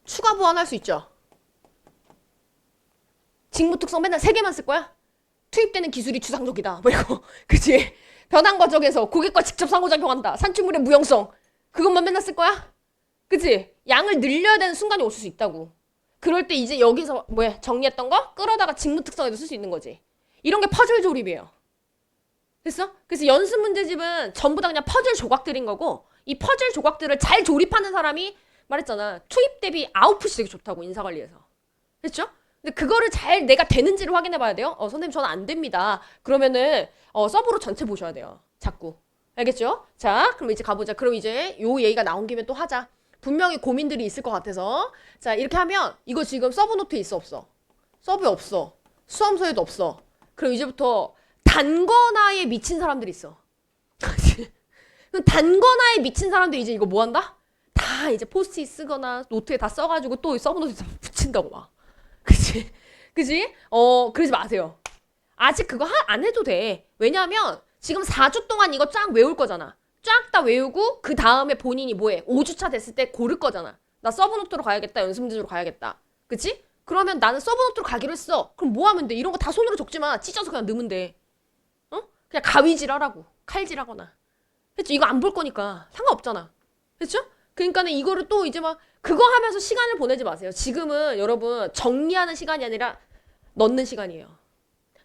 추가 보완할 수 있죠? 직무 특성 맨날 3개만 쓸 거야? 투입되는 기술이 추상적이다 뭐 이거 그치? 변환 과정에서 고객과 직접 상호작용한다 산출물의 무형성 그것만 맨날 쓸 거야? 그치? 양을 늘려야 되는 순간이 올 수 있다고. 그럴 때 이제 여기서 정리했던 거 끌어다가 직무 특성에도 쓸 수 있는 거지. 이런 게 퍼즐 조립이에요. 됐어? 그래서 연습 문제집은 전부 다 그냥 퍼즐 조각들인 거고 이 퍼즐 조각들을 잘 조립하는 사람이 말했잖아. 투입 대비 아웃풋이 되게 좋다고 인사관리에서. 됐죠? 근데 그거를 잘 내가 되는지를 확인해 봐야 돼요. 선생님 저는 안 됩니다. 그러면은 서브로 전체 보셔야 돼요. 자꾸. 알겠죠? 자, 그럼 이제 가보자. 그럼 이제 요 얘기가 나온 김에 또 하자. 분명히 고민들이 있을 것 같아서. 자, 이렇게 하면 이거 지금 서브노트에 있어, 없어? 서브에 없어. 수험서에도 없어. 그럼 이제부터 단거나에 미친 사람들이 있어. 그럼 단거나에 미친 사람들이 이제 이거 뭐 한다? 다 이제 포스트잇 쓰거나 노트에 다 써가지고 또 서브노트에 다 붙인다고 막. 그치? 그치? 그러지 마세요. 아직 그거 안 해도 돼. 왜냐하면 지금 4주 동안 이거 쫙 외울 거잖아. 쫙 다 외우고 그 다음에 본인이 뭐해? 5주차 됐을 때 고를 거잖아. 나 서브노트로 가야겠다. 연습 문제로 가야겠다. 그치? 그러면 나는 서브노트로 가기로 했어. 그럼 뭐 하면 돼? 이런 거 다 손으로 적지 마. 찢어서 그냥 넣으면 돼. 그냥 가위질하라고. 칼질하거나. 그치? 이거 안 볼 거니까 상관없잖아. 그쵸? 그러니까는 이거를 또 이제 막 그거 하면서 시간을 보내지 마세요. 지금은 여러분 정리하는 시간이 아니라 넣는 시간이에요.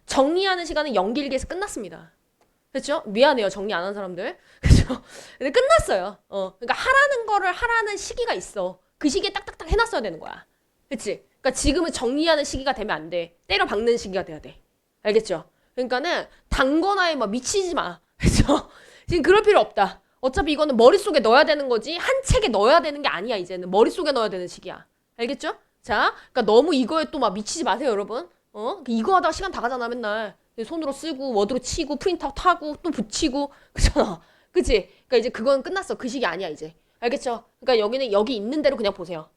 정리하는 시간은 연길기에서 끝났습니다. 그렇죠? 미안해요. 정리 안 한 사람들. 그렇죠? 근데 끝났어요. 그러니까 하라는 거를 하라는 시기가 있어. 그 시기에 딱딱딱 해놨어야 되는 거야. 그렇지? 그러니까 지금은 정리하는 시기가 되면 안 돼. 때려 박는 시기가 돼야 돼. 알겠죠? 그러니까는 단거나에 막 미치지 마. 그렇죠? 지금 그럴 필요 없다. 어차피 이거는 머릿속에 넣어야 되는 거지 한 책에 넣어야 되는 게 아니야. 이제는 머릿속에 넣어야 되는 시기야. 알겠죠? 자, 그러니까 너무 이거에 또 막 미치지 마세요, 여러분. 이거 하다가 시간 다 가잖아, 맨날. 손으로 쓰고 워드로 치고 프린트아웃 하고 또 붙이고 그잖아. 그치? 그러니까 이제 그건 끝났어. 그 시기 아니야, 이제. 알겠죠? 그러니까 여기는 여기 있는 대로 그냥 보세요.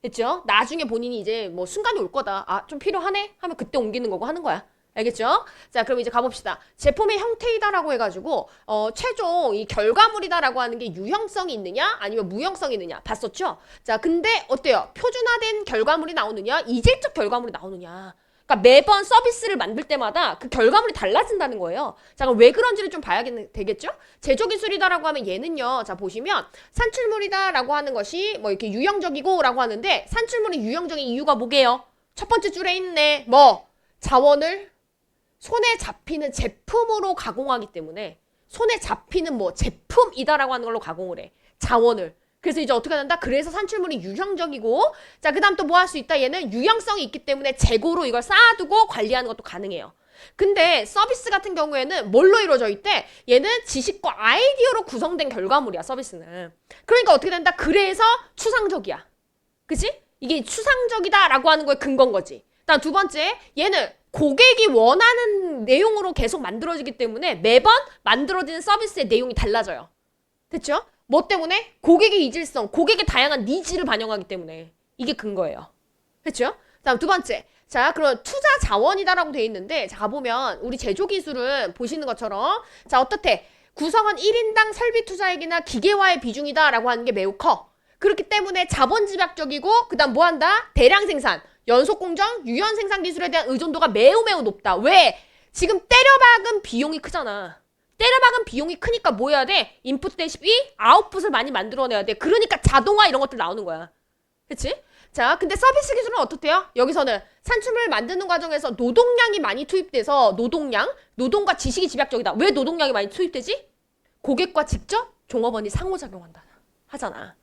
됐죠? 나중에 본인이 이제 뭐 순간이 올 거다. 아, 좀 필요하네? 하면 그때 옮기는 거고 하는 거야. 알겠죠? 자, 그럼 이제 가봅시다. 제품의 형태이다라고 해가지고 최종 이 결과물이다라고 하는 게 유형성이 있느냐 아니면 무형성이 있느냐 봤었죠? 자, 근데 어때요? 표준화된 결과물이 나오느냐 이질적 결과물이 나오느냐. 그러니까 매번 서비스를 만들 때마다 그 결과물이 달라진다는 거예요. 자, 그럼 왜 그런지를 좀 봐야 되겠죠? 제조기술이다라고 하면 얘는요. 자, 보시면 산출물이다라고 하는 것이 뭐 이렇게 유형적이고 라고 하는데 산출물이 유형적인 이유가 뭐게요? 첫 번째 줄에 있네. 뭐? 자원을 손에 잡히는 제품으로 가공하기 때문에 손에 잡히는 뭐 제품이다라고 하는 걸로 가공을 해. 자원을. 그래서 이제 어떻게 된다? 그래서 산출물이 유형적이고 자, 그 다음 또 뭐 할 수 있다? 얘는 유형성이 있기 때문에 재고로 이걸 쌓아두고 관리하는 것도 가능해요. 근데 서비스 같은 경우에는 뭘로 이루어져 있대? 얘는 지식과 아이디어로 구성된 결과물이야, 서비스는. 그러니까 어떻게 된다? 그래서 추상적이야. 그치? 이게 추상적이다라고 하는 거에 근거인 거지. 다음 두 번째, 얘는 고객이 원하는 내용으로 계속 만들어지기 때문에 매번 만들어지는 서비스의 내용이 달라져요. 됐죠? 뭐 때문에? 고객의 이질성, 고객의 다양한 니즈를 반영하기 때문에 이게 근거예요. 됐죠? 다음 두 번째, 자, 그럼 투자 자원이다라고 돼 있는데 자, 가보면 우리 제조기술은 보시는 것처럼 자, 어떻대? 구성원 1인당 설비 투자액이나 기계화의 비중이다라고 하는 게 매우 커. 그렇기 때문에 자본 집약적이고 그 다음 뭐 한다? 대량 생산. 연속 공정, 유연 생산 기술에 대한 의존도가 매우 높다. 왜? 지금 때려박은 비용이 크잖아. 때려박은 비용이 크니까 뭐 해야 돼? 인풋 대비 아웃풋을 많이 만들어내야 돼. 그러니까 자동화 이런 것들 나오는 거야. 그치? 자, 근데 서비스 기술은 어떻대요? 여기서는 산출물을 만드는 과정에서 노동량이 많이 투입돼서 노동과 지식이 집약적이다. 왜 노동량이 많이 투입되지? 고객과 직접 종업원이 상호작용한다. 하잖아.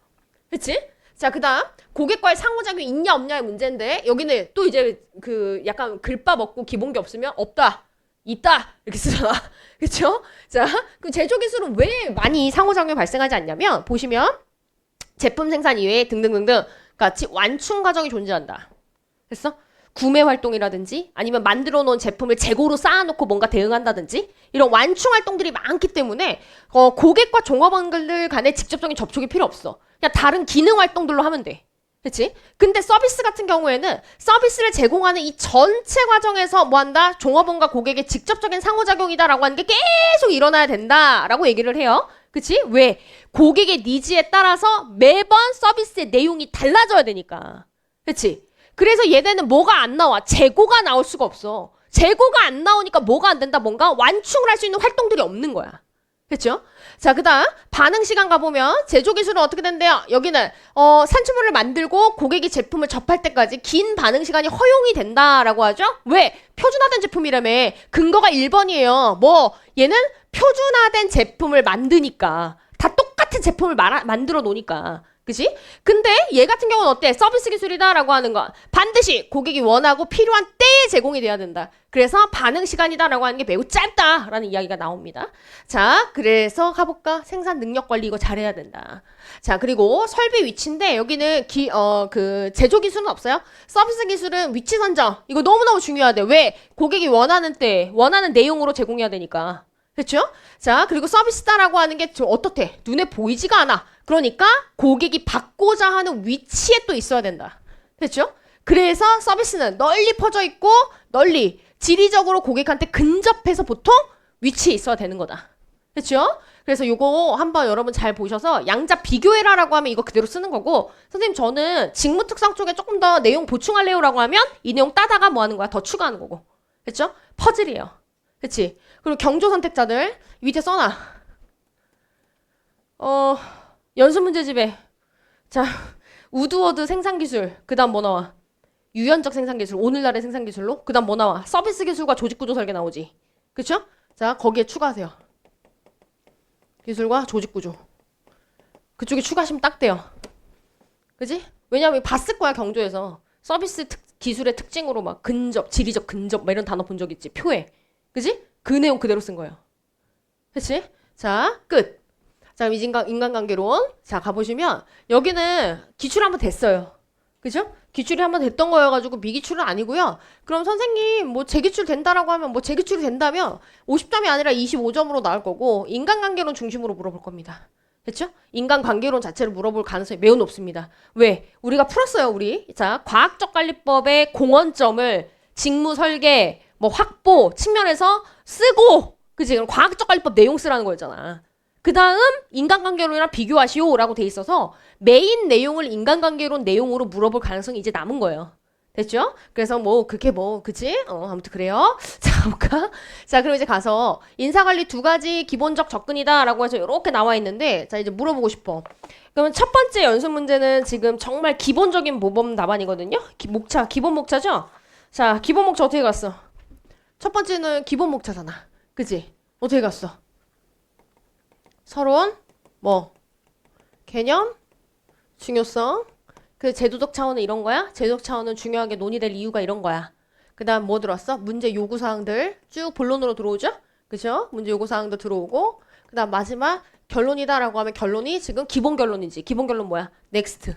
그치? 자, 그 다음 고객과의 상호작용이 있냐 없냐의 문제인데 여기는 또 이제 그 약간 글밥 없고 기본기 없으면 없다, 있다 이렇게 쓰잖아. 그쵸? 자, 그 제조기술은 왜 많이 상호작용이 발생하지 않냐면 보시면 제품 생산 이외에 등등등등 같이 완충 과정이 존재한다. 됐어? 구매 활동이라든지 아니면 만들어 놓은 제품을 재고로 쌓아놓고 뭔가 대응한다든지 이런 완충 활동들이 많기 때문에 고객과 종업원들 간의 직접적인 접촉이 필요 없어. 그냥 다른 기능 활동들로 하면 돼. 그치? 근데 서비스 같은 경우에는 서비스를 제공하는 이 전체 과정에서 뭐 한다? 종업원과 고객의 직접적인 상호작용이다라고 하는 게 계속 일어나야 된다라고 얘기를 해요. 그치? 왜? 고객의 니즈에 따라서 매번 서비스의 내용이 달라져야 되니까. 그치? 그래서 얘네는 뭐가 안 나와? 재고가 나올 수가 없어. 재고가 안 나오니까 뭐가 안 된다? 뭔가 완충을 할 수 있는 활동들이 없는 거야. 그렇죠? 자, 그 다음 반응 시간 가보면 제조기술은 어떻게 된대요? 여기는 산출물을 만들고 고객이 제품을 접할 때까지 긴 반응 시간이 허용이 된다라고 하죠? 왜? 표준화된 제품이라며. 근거가 1번이에요. 뭐 얘는 표준화된 제품을 만드니까 다 똑같은 제품을 만들어 놓으니까. 그치? 근데 얘 같은 경우는 어때? 서비스 기술이다라고 하는 건 반드시 고객이 원하고 필요한 때에 빨리 제공이 돼야 된다. 그래서 반응 시간이다라고 하는 게 매우 짧다라는 이야기가 나옵니다. 자, 그래서 가볼까? 생산 능력 관리 이거 잘해야 된다. 자, 그리고 설비 위치인데 여기는 그 제조 기술은 없어요. 서비스 기술은 위치 선정. 이거 너무너무 중요하대. 왜? 고객이 원하는 때, 원하는 내용으로 제공해야 되니까. 그렇죠? 자, 그리고 서비스다라고 하는 게 좀 어떻대? 눈에 보이지가 않아. 그러니까 고객이 받고자 하는 위치에 또 있어야 된다. 됐죠? 그래서 서비스는 널리 퍼져 있고 널리 지리적으로 고객한테 근접해서 보통 위치에 있어야 되는 거다. 됐죠? 그래서 요거 한번 여러분 잘 보셔서 양자 비교해라라고 하면 이거 그대로 쓰는 거고, 선생님 저는 직무 특성 쪽에 조금 더 내용 보충할래요라고 하면 이 내용 따다가 뭐 하는 거야? 더 추가하는 거고. 됐죠? 퍼즐이에요. 그치? 그리고 경조 선택자들 밑에 써놔. 연수 문제집에 자 우드워드 생산기술 그 다음 뭐 나와? 유연적 생산기술 오늘날의 생산기술로 그 다음 뭐 나와? 서비스 기술과 조직구조 설계 나오지. 그쵸? 자 거기에 추가하세요. 기술과 조직구조 그쪽에 추가하시면 딱 돼요. 그지? 왜냐면 봤을 거야 경조에서 서비스 기술의 특징으로 막 근접, 지리적 근접 막 이런 단어 본 적 있지 표에. 그지? 그 내용 그대로 쓴 거예요. 그치? 자 끝. 자, 인간관계론. 자, 가보시면, 여기는 기출 한번 됐어요. 그죠? 기출이 한번 됐던 거여가지고 미기출은 아니고요. 그럼 선생님, 뭐 재기출 된다라고 하면, 뭐 재기출이 된다면 50점이 아니라 25점으로 나올 거고, 인간관계론 중심으로 물어볼 겁니다. 됐죠? 인간관계론 자체를 물어볼 가능성이 매우 높습니다. 왜? 우리가 풀었어요, 우리. 자, 과학적 관리법의 공헌점을 직무 설계, 뭐 확보 측면에서 쓰고, 그치? 그럼 과학적 관리법 내용 쓰라는 거였잖아. 그 다음 인간관계론이랑 비교하시오라고 돼 있어서 메인 내용을 인간관계론 내용으로 물어볼 가능성이 이제 남은 거예요. 됐죠? 그래서 뭐 그게 뭐 그치? 아무튼 그래요. 자 볼까? 자 그럼 이제 가서 인사관리 2가지 기본적 접근이다라고 해서 이렇게 나와 있는데 자 이제 물어보고 싶어. 그러면 첫 번째 연습 문제는 지금 정말 기본적인 모범 답안이거든요. 목차 기본 목차죠? 자 기본 목차 어떻게 갔어? 첫 번째는 기본 목차잖아. 그치? 어떻게 갔어? 서론, 뭐, 개념, 중요성, 그 제도적 차원은 이런 거야? 제도적 차원은 중요하게 논의될 이유가 이런 거야. 그 다음 뭐 들어왔어? 문제 요구사항들 쭉 본론으로 들어오죠? 그죠? 문제 요구사항도 들어오고, 그 다음 마지막 결론이다라고 하면 결론이 지금 기본 결론이지. 기본 결론 뭐야? 넥스트.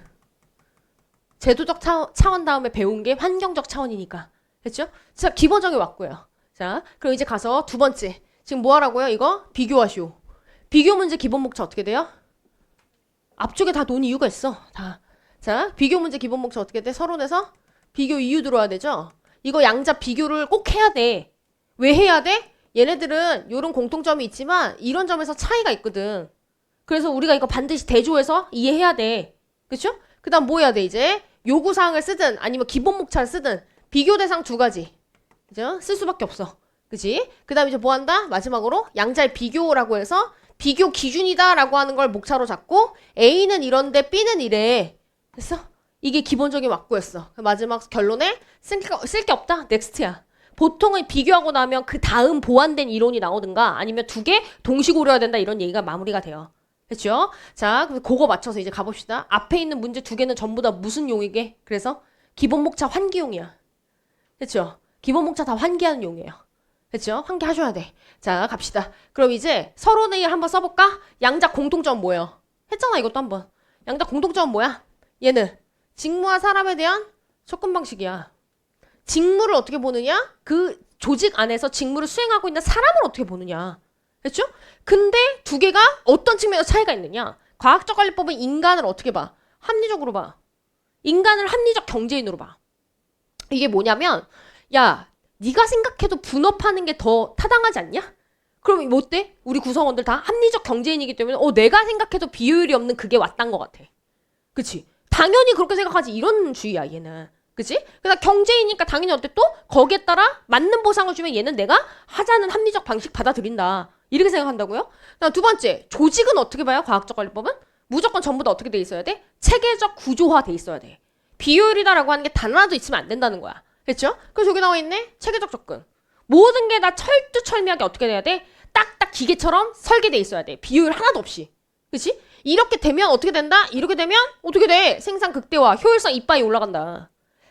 제도적 차원 다음에 배운 게 환경적 차원이니까. 됐죠? 자, 기본적이 왔고요. 자, 그럼 이제 가서 두 번째. 지금 뭐 하라고요? 이거? 비교하시오. 비교 문제 기본 목차 어떻게 돼요? 앞쪽에 다 논의 이유가 있어. 다. 자, 비교 문제 기본 목차 어떻게 돼? 서론에서 비교 이유 들어야 되죠? 이거 양자 비교를 꼭 해야 돼. 왜 해야 돼? 얘네들은 이런 공통점이 있지만 이런 점에서 차이가 있거든. 그래서 우리가 이거 반드시 대조해서 이해해야 돼. 그쵸? 그 다음 뭐 해야 돼 이제? 요구사항을 쓰든 아니면 기본 목차를 쓰든 비교 대상 2가지. 그죠? 쓸 수밖에 없어. 그치? 그 다음 이제 뭐 한다? 마지막으로 양자의 비교라고 해서 비교 기준이다 라고 하는 걸 목차로 잡고 A는 이런데 B는 이래. 됐어? 이게 기본적인 확보였어. 마지막 결론에 쓸 게 없다? 넥스트야. 보통은 비교하고 나면 그 다음 보완된 이론이 나오든가 아니면 2개 동시 고려해야 된다 이런 얘기가 마무리가 돼요. 됐죠? 자, 그럼 그거 맞춰서 이제 가봅시다. 앞에 있는 문제 2개는 전부 다 무슨 용이게? 그래서 기본 목차 환기용이야. 됐죠? 기본 목차 다 환기하는 용이에요. 됐죠? 환기하셔야 돼. 자, 갑시다. 그럼 이제 서론을 한번 써볼까? 양자 공통점 뭐예요? 했잖아, 이것도 한번. 양자 공통점 뭐야? 얘는 직무와 사람에 대한 접근 방식이야. 직무를 어떻게 보느냐? 그 조직 안에서 직무를 수행하고 있는 사람을 어떻게 보느냐. 됐죠? 근데 2개가 어떤 측면에서 차이가 있느냐? 과학적 관리법은 인간을 어떻게 봐? 합리적으로 봐. 인간을 합리적 경제인으로 봐. 이게 뭐냐면 야, 네가 생각해도 분업하는 게 더 타당하지 않냐? 그럼 뭐 어때? 우리 구성원들 다 합리적 경제인이기 때문에 내가 생각해도 비효율이 없는 그게 왔단 것 같아. 그치? 당연히 그렇게 생각하지. 이런 주의야 얘는. 그치? 그래서 경제이니까 당연히 어때? 또 거기에 따라 맞는 보상을 주면 얘는 내가 하자는 합리적 방식 받아들인다. 이렇게 생각한다고요? 그다음 2번째, 조직은 어떻게 봐요? 과학적 관리법은? 무조건 전부 다 어떻게 돼 있어야 돼? 체계적 구조화 돼 있어야 돼. 비효율이다라고 하는 게 단 하나도 있으면 안 된다는 거야. 그렇죠? 그래서 여기 나와 있네. 체계적 접근. 모든 게 다 철두철미하게 어떻게 돼야 돼? 딱딱 기계처럼 설계돼 있어야 돼. 비효율 하나도 없이. 그치? 이렇게 되면 어떻게 된다? 이렇게 되면 어떻게 돼? 생산 극대화, 효율성 이빠이 올라간다.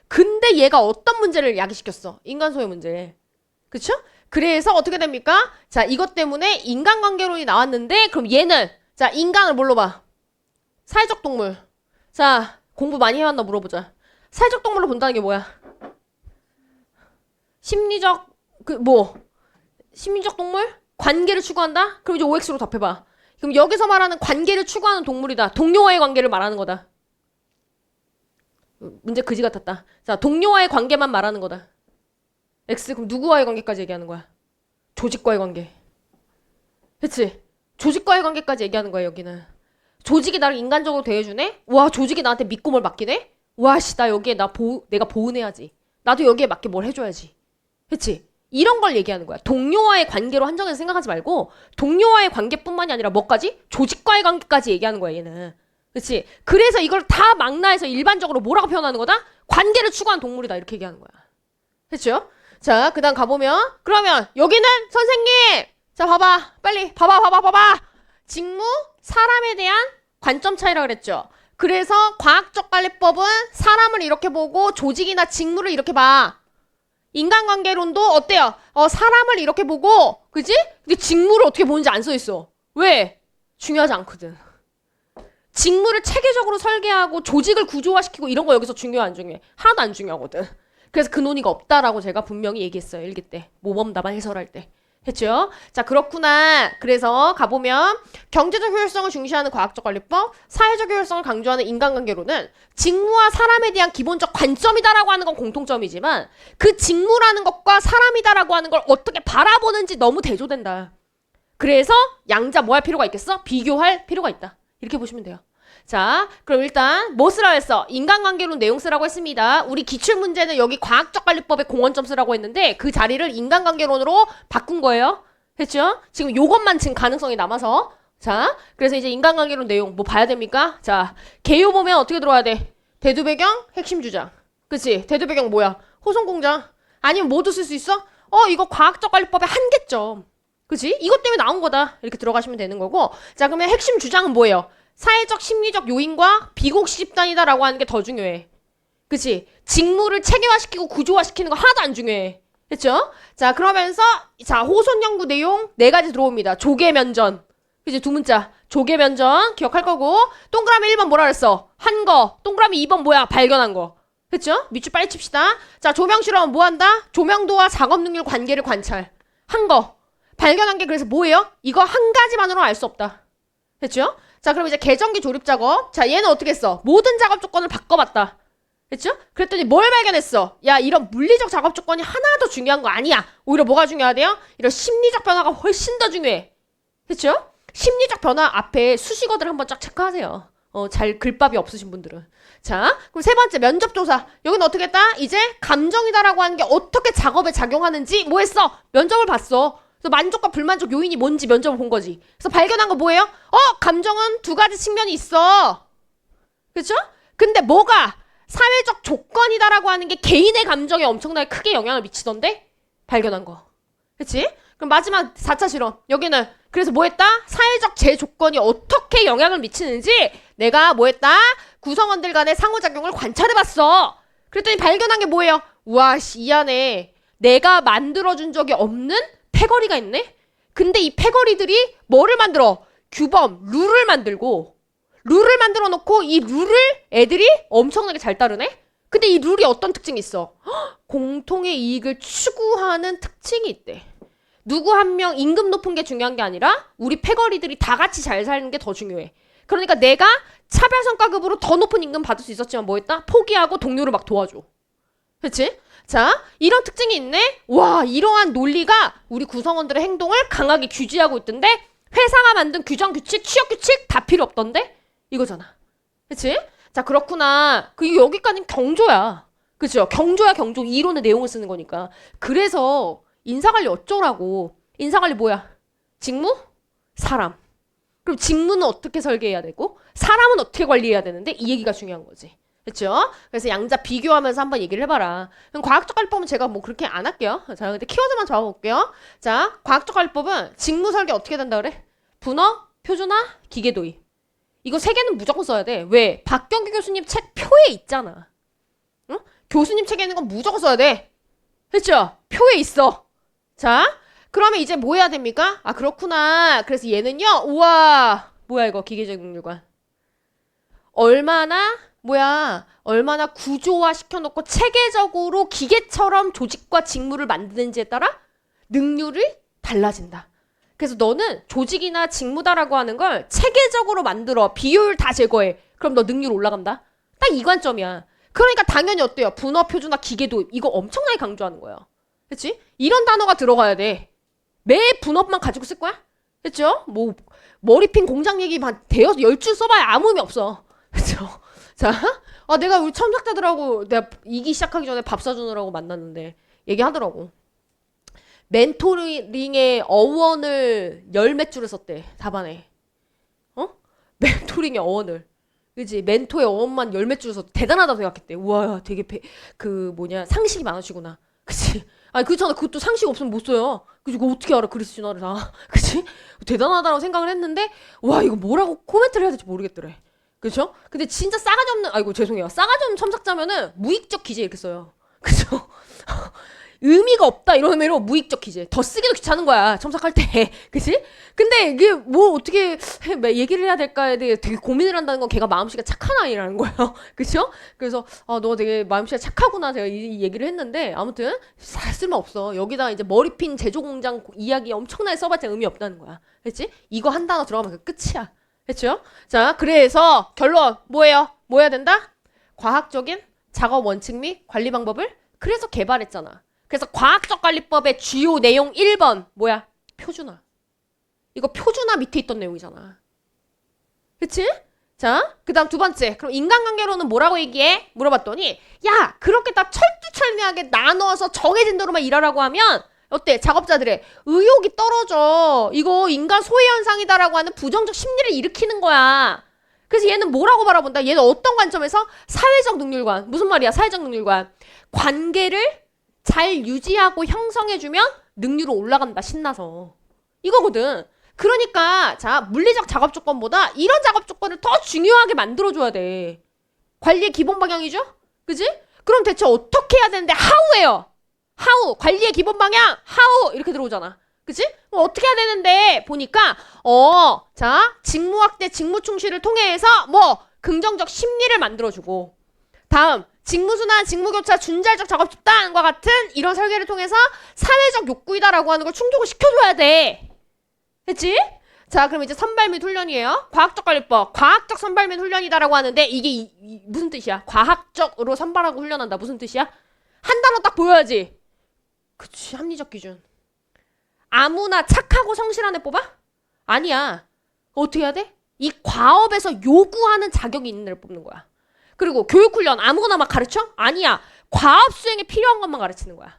근데 얘가 어떤 문제를 야기시켰어? 인간소외 문제. 그쵸? 그래서 어떻게 됩니까? 자, 이것 때문에 인간관계론이 나왔는데 그럼 얘는 자, 인간을 뭘로 봐? 사회적 동물. 자, 공부 많이 해왔나 물어보자. 사회적 동물로 본다는 게 뭐야? 심리적 심리적 동물? 관계를 추구한다? 그럼 이제 OX로 답해봐. 그럼 여기서 말하는 관계를 추구하는 동물이다. 동료와의 관계를 말하는 거다. 문제 그지 같았다. 자, 동료와의 관계만 말하는 거다. X, 그럼 누구와의 관계까지 얘기하는 거야? 조직과의 관계. 그치? 조직과의 관계까지 얘기하는 거야, 여기는. 조직이 나를 인간적으로 대해주네? 와, 조직이 나한테 믿고 뭘 맡기네? 와, 씨, 나 여기에 내가 보은해야지. 나도 여기에 맞게 뭘 해줘야지. 그치? 이런 걸 얘기하는 거야. 동료와의 관계로 한정해서 생각하지 말고 동료와의 관계뿐만이 아니라 뭐까지? 조직과의 관계까지 얘기하는 거야, 얘는. 그치? 그래서 이걸 다 망라해서 일반적으로 뭐라고 표현하는 거다? 관계를 추구하는 동물이다, 이렇게 얘기하는 거야. 됐죠? 자, 그 다음 가보면 그러면 여기는 선생님! 자, 봐봐. 빨리 봐봐. 직무, 사람에 대한 관점 차이라 그랬죠. 그래서 과학적 관리법은 사람을 이렇게 보고 조직이나 직무를 이렇게 봐. 인간관계론도 어때요? 사람을 이렇게 보고, 그지? 근데 직무를 어떻게 보는지 안 써있어. 왜? 중요하지 않거든. 직무를 체계적으로 설계하고 조직을 구조화시키고 이런 거 여기서 중요해 안 중요해? 하나도 안 중요하거든. 그래서 그 논의가 없다라고 제가 분명히 얘기했어요. 일기 때. 모범 답안 해설할 때. 했죠? 자, 그렇구나. 그래서 가보면 경제적 효율성을 중시하는 과학적 관리법, 사회적 효율성을 강조하는 인간관계론은 직무와 사람에 대한 기본적 관점이다라고 하는 건 공통점이지만 그 직무라는 것과 사람이다라고 하는 걸 어떻게 바라보는지 너무 대조된다. 그래서 양자 뭐 할 필요가 있겠어? 비교할 필요가 있다. 이렇게 보시면 돼요. 자, 그럼 일단 뭐 쓰라고 했어? 인간관계론 내용 쓰라고 했습니다. 우리 기출문제는 여기 과학적 관리법에 공원점 쓰라고 했는데 그 자리를 인간관계론으로 바꾼 거예요. 됐죠? 지금 요것만 지금 가능성이 남아서 자, 그래서 이제 인간관계론 내용 뭐 봐야 됩니까? 자, 개요 보면 어떻게 들어와야 돼? 대두배경, 핵심 주장. 그치? 대두배경 뭐야? 호송공장. 아니면 모두 쓸 수 있어? 이거 과학적 관리법의 한계점. 그치? 이것 때문에 나온 거다. 이렇게 들어가시면 되는 거고. 자, 그러면 핵심 주장은 뭐예요? 사회적, 심리적 요인과 비곡시 집단이다라고 하는 게 더 중요해. 그치? 직무를 체계화시키고 구조화시키는 거 하나도 안 중요해. 됐죠? 자, 그러면서 자, 호손 연구 내용 4가지 들어옵니다. 조개면전. 그치? 두 문자. 조개면전 기억할 거고 동그라미 1번 뭐라 그랬어? 한 거. 동그라미 2번 뭐야? 발견한 거. 됐죠? 밑줄 빨리 칩시다. 자, 조명 실험 뭐 한다? 조명도와 작업 능률 관계를 관찰. 한 거. 발견한 게 그래서 뭐예요? 이거 한 가지만으로 알 수 없다. 됐죠? 자, 그럼 이제 계정기 조립 작업. 자, 얘는 어떻게 했어? 모든 작업 조건을 바꿔봤다. 됐죠? 그랬더니 뭘 발견했어? 야, 이런 물리적 작업 조건이 하나도 중요한 거 아니야. 오히려 뭐가 중요하대요? 이런 심리적 변화가 훨씬 더 중요해. 됐죠? 심리적 변화 앞에 수식어들 한번 쫙 체크하세요. 잘 글밥이 없으신 분들은. 자, 그럼 세 번째 면접조사. 여기는 어떻게 했다? 이제 감정이다라고 하는 게 어떻게 작업에 작용하는지 뭐 했어? 면접을 봤어. 그래서 만족과 불만족 요인이 뭔지 면접을 본 거지. 그래서 발견한 거 뭐예요? 감정은 2가지 측면이 있어. 그렇죠? 근데 뭐가 사회적 조건이다라고 하는 게 개인의 감정에 엄청나게 크게 영향을 미치던데? 발견한 거. 그치? 그럼 마지막 4차 실험. 여기는 그래서 뭐 했다? 사회적 제조건이 어떻게 영향을 미치는지 내가 뭐 했다? 구성원들 간의 상호작용을 관찰해봤어. 그랬더니 발견한 게 뭐예요? 우와, 이 안에 내가 만들어준 적이 없는 패거리가 있네? 근데 이 패거리들이 뭐를 만들어? 규범, 룰을 만들고 룰을 만들어 놓고 이 룰을 애들이 엄청나게 잘 따르네? 근데 이 룰이 어떤 특징이 있어? 공통의 이익을 추구하는 특징이 있대. 누구 한 명 임금 높은 게 중요한 게 아니라 우리 패거리들이 다 같이 잘 사는 게 더 중요해. 그러니까 내가 차별성과급으로 더 높은 임금 받을 수 있었지만 뭐 했다? 포기하고 동료를 막 도와줘. 그치? 자, 이런 특징이 있네? 와, 이러한 논리가 우리 구성원들의 행동을 강하게 규제하고 있던데 회사가 만든 규정, 규칙, 취업 규칙 다 필요 없던데? 이거잖아. 그치? 자, 그렇구나. 여기까지는 경조야. 그죠? 경조야, 경조. 이론의 내용을 쓰는 거니까. 그래서 인사관리 어쩌라고. 인사관리 뭐야? 직무? 사람. 그럼 직무는 어떻게 설계해야 되고 사람은 어떻게 관리해야 되는데 이 얘기가 중요한 거지. 그렇죠? 그래서 양자 비교하면서 한번 얘기를 해봐라. 그럼 과학적 관리법은 제가 뭐 그렇게 안 할게요. 자, 근데 키워드만 잡아볼게요. 자, 과학적 관리법은 직무 설계 어떻게 된다 그래? 분어, 표준화, 기계 도입. 이거 3개는 무조건 써야 돼. 왜? 박경규 교수님 책 표에 있잖아. 응? 교수님 책에 있는 건 무조건 써야 돼. 했죠? 표에 있어. 자, 그러면 이제 뭐 해야 됩니까? 아, 그렇구나. 그래서 얘는요, 우와, 뭐야 이거 기계적 능률관. 얼마나 구조화 시켜놓고 체계적으로 기계처럼 조직과 직무를 만드는지에 따라 능률이 달라진다. 그래서 너는 조직이나 직무다라고 하는 걸 체계적으로 만들어. 비효율 다 제거해. 그럼 너 능률 올라간다. 딱 이 관점이야. 그러니까 당연히 어때요? 분어, 표준화, 기계도입. 이거 엄청나게 강조하는 거예요. 그치? 이런 단어가 들어가야 돼. 매 분업만 가지고 쓸 거야? 그쵸? 뭐 머리핀 공장 얘기 대여섯 10줄 써봐야 아무 의미 없어. 그쵸? 자, 내가 우리 첨삭자들하고 내가 이기 시작하기 전에 밥 사주느라고 만났는데 얘기하더라고. 멘토링의 어원을 열 몇 줄을 썼대. 답안에. 멘토링의 어원을. 그지? 멘토의 어원만 열 몇 줄을 썼대. 대단하다고 생각했대. 우와, 되게 상식이 많으시구나. 그치? 아니, 그렇잖아. 그것도 상식 없으면 못 써요. 그치? 그거 어떻게 알아? 그리스 진화를 다. 그치? 대단하다고 생각을 했는데, 와, 이거 뭐라고 코멘트를 해야 될지 모르겠더래. 그쵸? 근데 진짜 싸가지 없는, 아이고, 죄송해요. 싸가지 없는 첨삭자면은 무익적 기재 이렇게 써요. 그쵸? 의미가 없다 이런 의미로 무익적 기재. 더 쓰기도 귀찮은 거야. 첨삭할 때. 그치? 근데 이게 뭐 어떻게 얘기를 해야 될까에 대해 되게 고민을 한다는 건 걔가 마음씨가 착한 아이라는 거예요. 그쵸? 그래서 너 되게 마음씨가 착하구나 제가 이 얘기를 했는데 아무튼 다 쓸모없어. 여기다 이제 머리핀 제조공장 이야기 엄청나게 써봤자 의미 없다는 거야. 그치? 이거 한 단어 들어가면 그 끝이야. 그쵸? 자, 그래서 결론 뭐예요? 뭐 해야 된다? 과학적인 작업 원칙 및 관리 방법을 그래서 개발했잖아. 그래서 과학적 관리법의 주요 내용 1번 뭐야? 표준화. 이거 표준화 밑에 있던 내용이잖아. 그치? 자, 그 다음 두 번째. 그럼 인간관계로는 뭐라고 얘기해? 물어봤더니 야, 그렇게 다 철두철미하게 나눠서 정해진 대로만 일하라고 하면 어때? 작업자들의 의욕이 떨어져. 이거 인간 소외 현상이다라고 하는 부정적 심리를 일으키는 거야. 그래서 얘는 뭐라고 바라본다? 얘는 어떤 관점에서? 사회적 능률관. 무슨 말이야? 사회적 능률관. 관계를 잘 유지하고 형성해주면 능률은 올라간다. 신나서. 이거거든. 그러니까 자, 물리적 작업 조건보다 이런 작업 조건을 더 중요하게 만들어줘야 돼. 관리의 기본 방향이죠? 그지? 그럼 대체 어떻게 해야 되는데 how예요. how. 관리의 기본 방향 how 이렇게 들어오잖아. 그치? 그럼 어떻게 해야 되는데 보니까 자, 직무 확대, 직무 충실을 통해서 뭐 긍정적 심리를 만들어주고 다음 직무순환, 직무교차, 준잘적 작업 집단과 같은 이런 설계를 통해서 사회적 욕구이다라고 하는 걸 충족을 시켜줘야 돼. 됐지? 자, 그럼 이제 선발 및 훈련이에요. 과학적 관리법, 과학적 선발 및 훈련이다라고 하는데 이게 무슨 뜻이야? 과학적으로 선발하고 훈련한다. 무슨 뜻이야? 한 단어 딱 보여야지. 그치, 합리적 기준. 아무나 착하고 성실한 애 뽑아? 아니야. 어떻게 해야 돼? 이 과업에서 요구하는 자격이 있는 애를 뽑는 거야. 그리고 교육훈련 아무거나 막 가르쳐? 아니야. 과업 수행에 필요한 것만 가르치는 거야.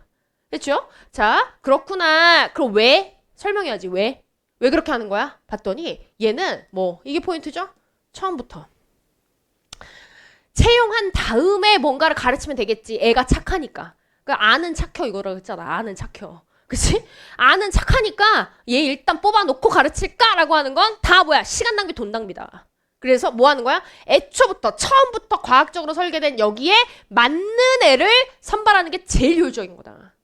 됐죠? 자, 그렇구나. 그럼 왜? 설명해야지. 왜? 왜 그렇게 하는 거야? 봤더니 얘는 뭐 이게 포인트죠? 처음부터 채용한 다음에 뭔가를 가르치면 되겠지. 애가 착하니까. 그러니까 아는 착혀 이거라고 했잖아. 아는 착혀. 그치? 아는 착하니까 얘 일단 뽑아놓고 가르칠까라고 하는 건 다 뭐야? 시간 낭비, 돈 낭비다. 그래서 뭐 하는 거야? 애초부터 처음부터 과학적으로 설계된 여기에 맞는 애를 선발하는 게 제일 효율적인 거다.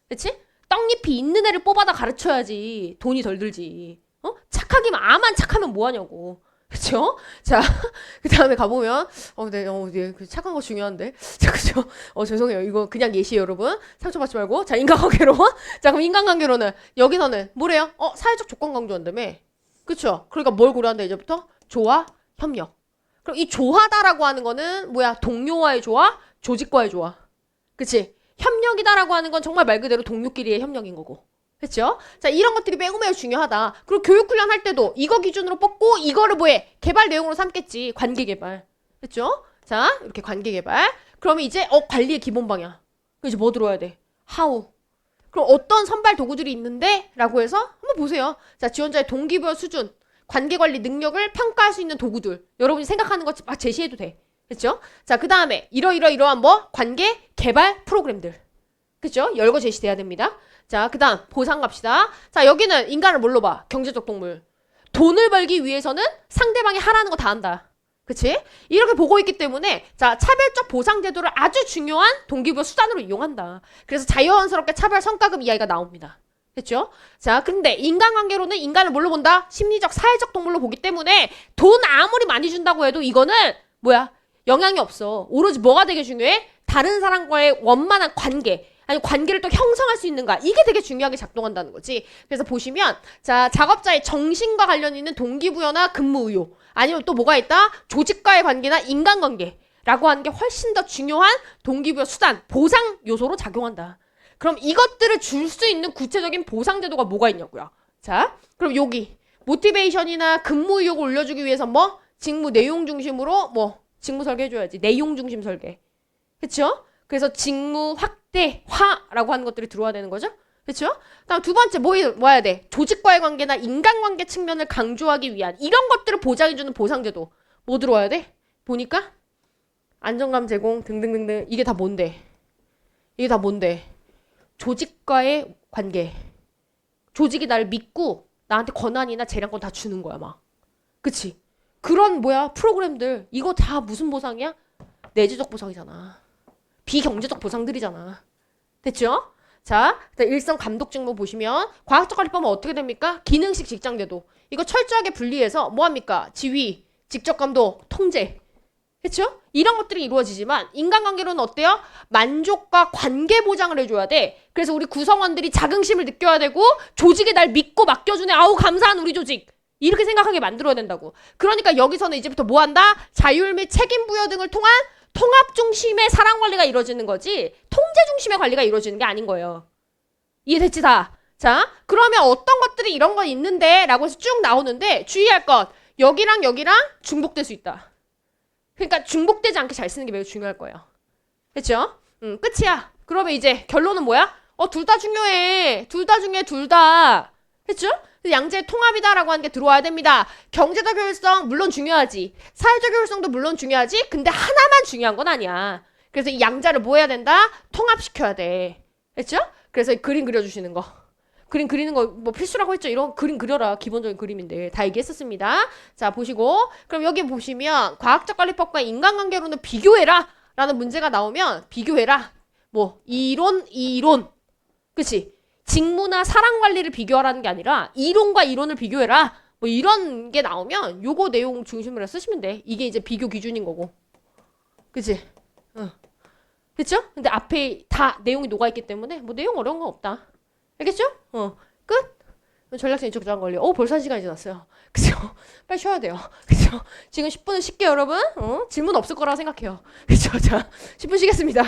그치? 떡잎이 있는 애를 뽑아다 가르쳐야지 돈이 덜 들지. 착하기만 아만 착하면 뭐하냐고. 그쵸? 자, 그 다음에 가보면 네, 착한 거 중요한데. 자, 그쵸? 죄송해요. 이거 그냥 예시에요, 여러분. 상처받지 말고. 자, 인간관계로. 자, 그럼 인간관계로는 여기서는 뭐래요? 사회적 조건 강조한다며. 그쵸? 그러니까 뭘 고려한다 이제부터? 조화, 협력. 그럼 이 조화다라고 하는 거는 뭐야? 동료와의 조화, 조직과의 조화. 그치? 협력이다라고 하는 건 정말 말 그대로 동료끼리의 협력인 거고. 그쵸? 자, 이런 것들이 매우 중요하다. 그리고 교육훈련 할 때도 이거 기준으로 뽑고 이거를 뭐해? 개발 내용으로 삼겠지. 관계 개발. 그쵸? 자, 이렇게 관계 개발. 그러면 이제 관리의 기본 방향. 그럼 이제 뭐 들어야 돼? how. 그럼 어떤 선발 도구들이 있는데? 라고 해서 한번 보세요. 자, 지원자의 동기부여 수준, 관계관리 능력을 평가할 수 있는 도구들. 여러분이 생각하는 것 제시해도 돼. 그쵸? 자, 그 다음에 이러이러한 뭐 관계 개발 프로그램들. 그쵸? 열거 제시돼야 됩니다. 자, 그 다음 보상 갑시다. 자, 여기는 인간을 뭘로 봐? 경제적 동물. 돈을 벌기 위해서는 상대방이 하라는 거 다 한다. 그치? 이렇게 보고 있기 때문에 자 차별적 보상 제도를 아주 중요한 동기부여 수단으로 이용한다. 그래서 자연스럽게 차별 성과급 이야기가 나옵니다. 됐죠? 자 근데 인간관계로는 인간을 뭘로 본다? 심리적 사회적 동물로 보기 때문에 돈 아무리 많이 준다고 해도 이거는 뭐야? 영향이 없어. 오로지 뭐가 되게 중요해? 다른 사람과의 원만한 관계 아니 관계를 또 형성할 수 있는가 이게 되게 중요하게 작동한다는 거지. 그래서 보시면 자 작업자의 정신과 관련 있는 동기부여나 근무 의욕 아니면 또 뭐가 있다? 조직과의 관계나 인간관계라고 하는 게 훨씬 더 중요한 동기부여 수단 보상 요소로 작용한다. 그럼 이것들을 줄 수 있는 구체적인 보상 제도가 뭐가 있냐고요. 자 그럼 여기 모티베이션이나 근무 의욕을 올려주기 위해서 뭐 직무 내용 중심으로 뭐 직무 설계 해줘야지. 내용 중심 설계. 그쵸? 그래서 직무 확대화라고 하는 것들이 들어와야 되는 거죠. 그쵸? 다음 두 번째 뭐 해야 돼? 조직과의 관계나 인간관계 측면을 강조하기 위한 이런 것들을 보장해주는 보상제도 뭐 들어와야 돼? 보니까 안정감 제공 등등등등 이게 다 뭔데? 이게 다 뭔데? 조직과의 관계. 조직이 나를 믿고 나한테 권한이나 재량권 다 주는 거야 막. 그치? 그런 뭐야 프로그램들 이거 다 무슨 보상이야? 내재적 보상이잖아. 비경제적 보상들이잖아. 됐죠? 자, 일선 감독 직무 보시면 과학적 관리법은 어떻게 됩니까? 기능식 직장제도. 이거 철저하게 분리해서 뭐합니까? 지휘, 직접 감독, 통제. 그쵸? 이런 것들이 이루어지지만 인간관계로는 어때요? 만족과 관계 보장을 해줘야 돼. 그래서 우리 구성원들이 자긍심을 느껴야 되고 조직이 날 믿고 맡겨주네. 아우 감사한 우리 조직. 이렇게 생각하게 만들어야 된다고. 그러니까 여기서는 이제부터 뭐 한다? 자율 및 책임 부여 등을 통한 통합 중심의 사람 관리가 이루어지는 거지 통제 중심의 관리가 이루어지는 게 아닌 거예요. 이해됐지 다? 자 그러면 어떤 것들이 이런 건 있는데 라고 해서 쭉 나오는데 주의할 것 여기랑 여기랑 중복될 수 있다. 그러니까 중복되지 않게 잘 쓰는 게 매우 중요할 거예요. 됐죠? 끝이야. 그러면 이제 결론은 뭐야? 둘 다 중요해. 둘 다 중요해. 둘 다. 됐죠? 양자의 통합이다라고 하는 게 들어와야 됩니다. 경제적 효율성 물론 중요하지. 사회적 효율성도 물론 중요하지. 근데 하나만 중요한 건 아니야. 그래서 이 양자를 뭐 해야 된다? 통합시켜야 돼. 됐죠? 그래서 그림 그려주시는 거. 그림 그리는 거 뭐 필수라고 했죠. 이런 그림 그려라. 기본적인 그림인데 다 얘기했었습니다. 자 보시고 그럼 여기 보시면 과학적 관리법과 인간관계로는 비교해라 라는 문제가 나오면 비교해라. 뭐 이론 그치? 직무나 사람 관리를 비교하라는 게 아니라 이론과 이론을 비교해라. 뭐 이런 게 나오면 요거 내용 중심으로 쓰시면 돼. 이게 이제 비교 기준인 거고. 그치? 응. 그쵸? 근데 앞에 다 내용이 녹아있기 때문에 뭐 내용 어려운 건 없다. 알겠죠? 끝? 전략적인 적절한 권리. 벌써 1시간이 지났어요. 그쵸? 빨리 쉬어야 돼요. 그쵸? 지금 10분은 쉽게 여러분, 질문 없을 거라고 생각해요. 그쵸? 자, 10분 쉬겠습니다.